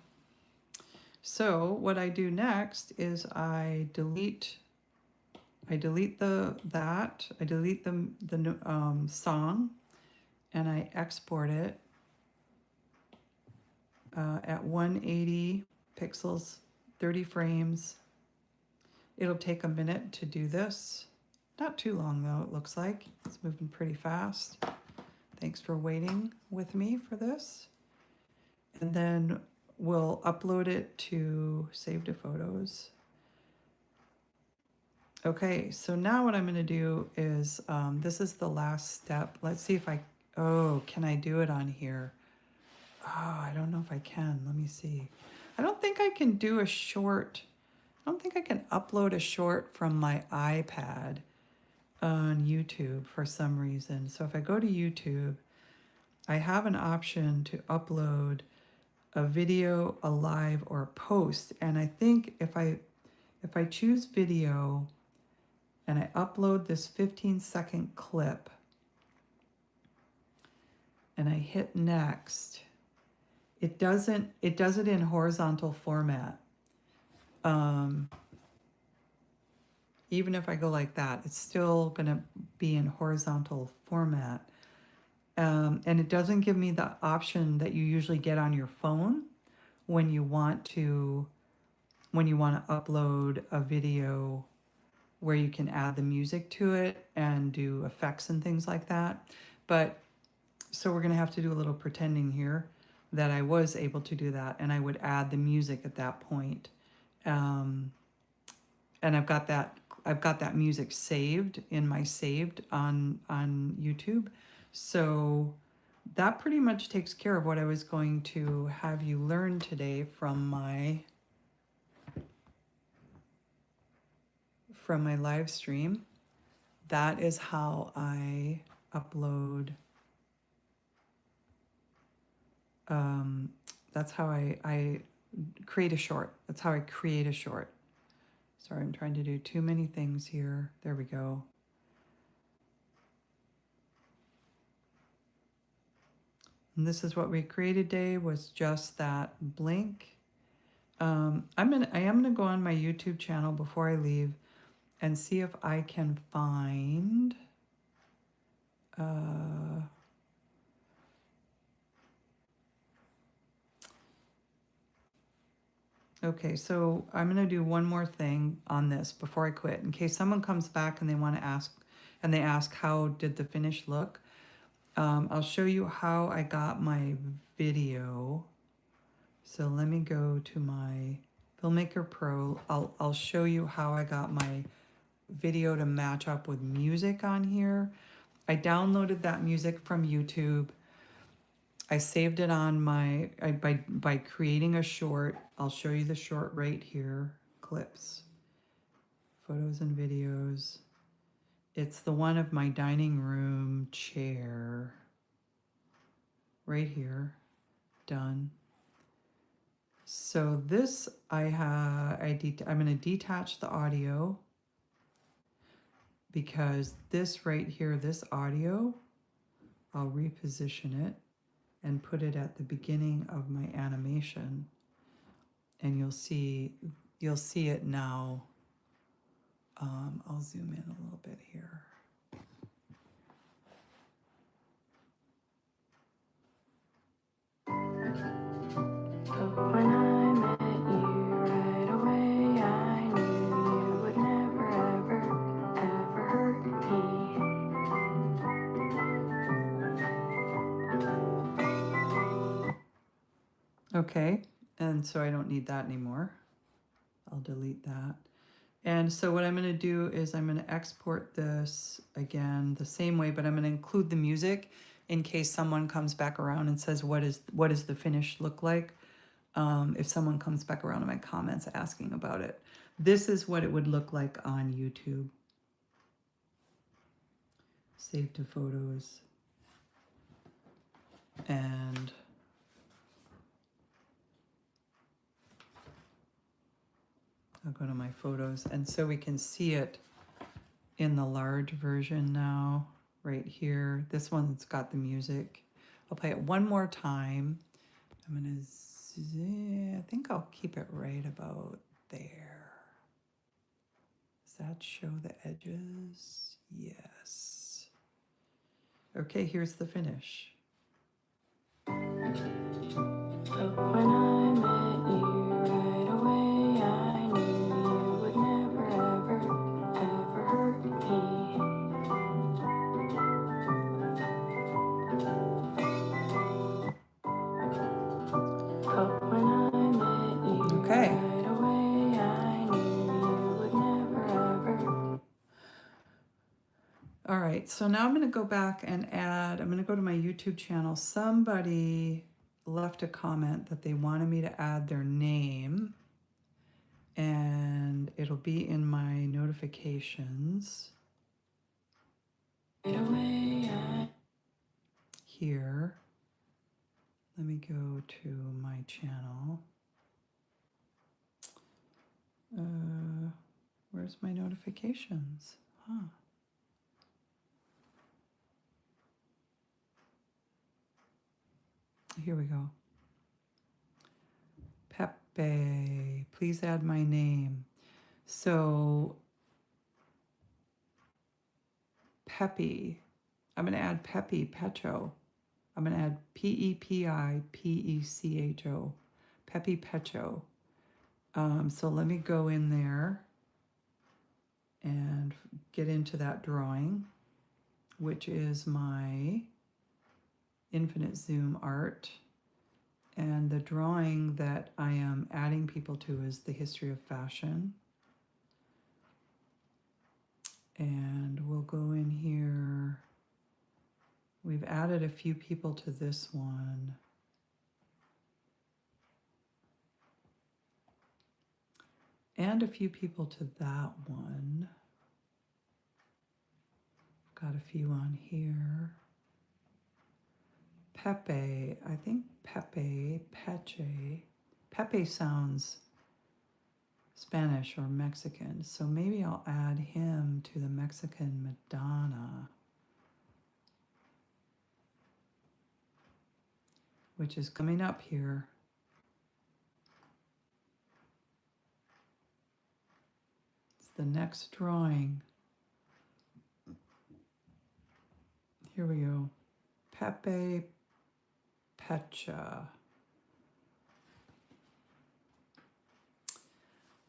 So what I do next is I delete the song, and I export it at 180 pixels, 30 frames. It'll take a minute to do this. Not too long though, it looks like. It's moving pretty fast. Thanks for waiting with me for this. And then we'll upload it to Save to Photos. Okay, so now what I'm going to do is, this is the last step. Let's see if can I do it on here? Oh, I don't know if I can. Let me see. I don't think I can do a short. I don't think I can upload a short from my iPad on YouTube for some reason. So if I go to YouTube, I have an option to upload a video, a live, or a post. And I think if I choose video and I upload this 15-second clip and I hit next, it does it in horizontal format. Even if I go like that, it's still gonna be in horizontal format. And it doesn't give me the option that you usually get on your phone when you want to upload a video where you can add the music to it and do effects and things like that. But so we're going to have to do a little pretending here that I was able to do that, and I would add the music at that point. Um, and I've got that music saved in my saved on YouTube. So that pretty much takes care of what I was going to have you learn today from my live stream. That is how I upload. That's how I create a short. That's how I create a short. Sorry, I'm trying to do too many things here. There we go. And this is what we created today, was just that blink. I am gonna go on my YouTube channel before I leave and see if I can find okay, so I'm going to do one more thing on this before I quit, in case someone comes back and they want to ask, and they ask, how did the finish look? I'll show you how I got my video. So let me go to my Filmmaker Pro. I'll show you how I got my video to match up with music on here. I downloaded that music from YouTube. I saved it on my, by creating a short. I'll show you the short right here. Clips, photos and videos. It's the one of my dining room chair. Right here. Done. So this I'm going to detach the audio, because this right here, this audio, I'll reposition it and put it at the beginning of my animation, and you'll see it now. I'll zoom in a little bit here. But when I met you right away, I knew you would never, ever, ever hurt me. Okay, and so I don't need that anymore. I'll delete that. And so what I'm going to do is I'm going to export this again the same way, but I'm going to include the music in case someone comes back around and says, what does the finish look like? If someone comes back around in my comments asking about it. This is what it would look like on YouTube. Save to photos. And I'll go to my photos, and so we can see it in the large version now, right here. This one's got the music. I'll play it one more time. I'm gonna, I think I'll keep it right about there. Does that show the edges? Yes. Okay, here's the finish. But when I met you right away, I knew you would never, ever, ever hurt me. But when I met you right away, I knew you would never, ever. All right, so now I'm going to go back and add, I'm going to go to my YouTube channel. Somebody left a comment that they wanted me to add their name, and it'll be in my notifications here. Let me go to my channel. Where's my notifications? Huh. Here we go. Pepe, please add my name. So Peppy, I'm going to add Peppy Pecho. I'm going to add P-E-P-I-P-E-C-H-O, Peppy Pecho. So let me go in there and get into that drawing, which is my infinite zoom art. And the drawing that I am adding people to is the history of fashion. And we'll go in here. We've added a few people to this one. And a few people to that one. Got a few on here. Pepe, I think Pepe sounds Spanish or Mexican, so maybe I'll add him to the Mexican Madonna, which is coming up here. It's the next drawing. Here we go. Pepe Pecha.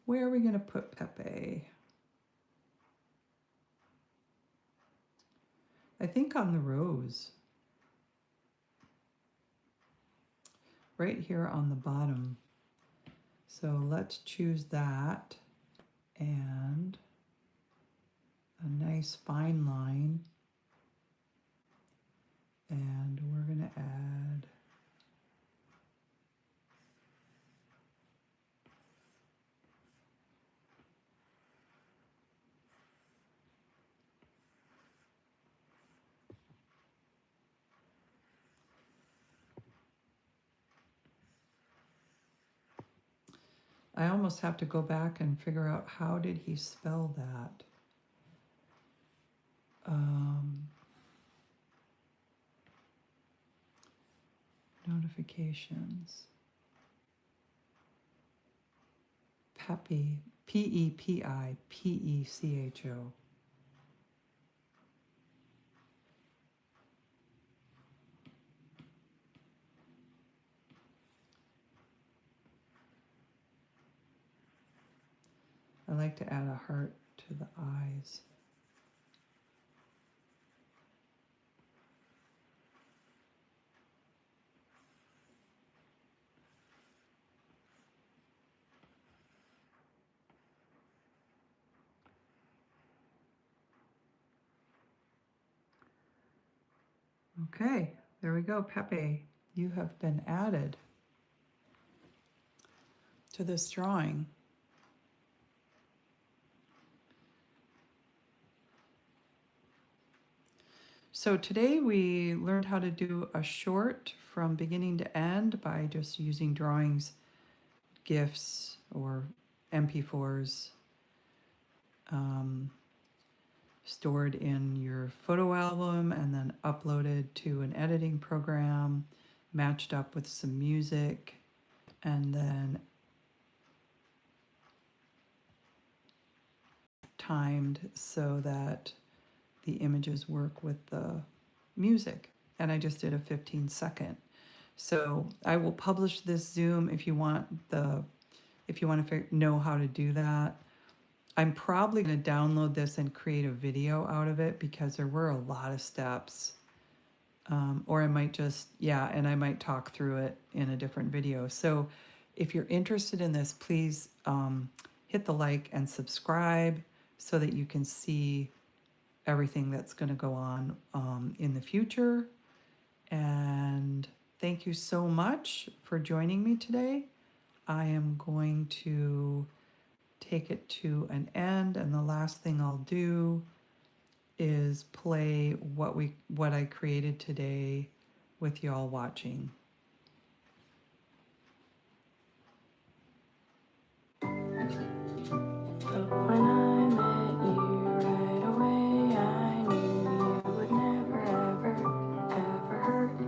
Where are we going to put Pepe? I think on the rose. Right here on the bottom. So let's choose that and a nice fine line. And we're going to add I almost have to go back and figure out how did he spell that. Notifications. Pepi, P-E-P-I-P-E-C-H-O. I like to add a heart to the eyes. Okay, there we go, Pepe. You have been added to this drawing. So today we learned how to do a short from beginning to end by just using drawings, GIFs, or MP4s stored in your photo album and then uploaded to an editing program, matched up with some music, and then timed so that the images work with the music. And I just did a 15-second. So I will publish this Zoom if you want to know how to do that. I'm probably going to download this and create a video out of it because there were a lot of steps. Or I might just, and I might talk through it in a different video. So if you're interested in this, please hit the like and subscribe so that you can see everything that's going to go on in the future. And thank you so much for joining me today. I am going to take it to an end, and the last thing I'll do is play what I created today with y'all watching. But when I met you right away, I knew you would never, ever, ever hurt me.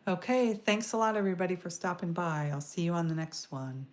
Okay, thanks a lot, everybody, for stopping by. I'll see you on the next one.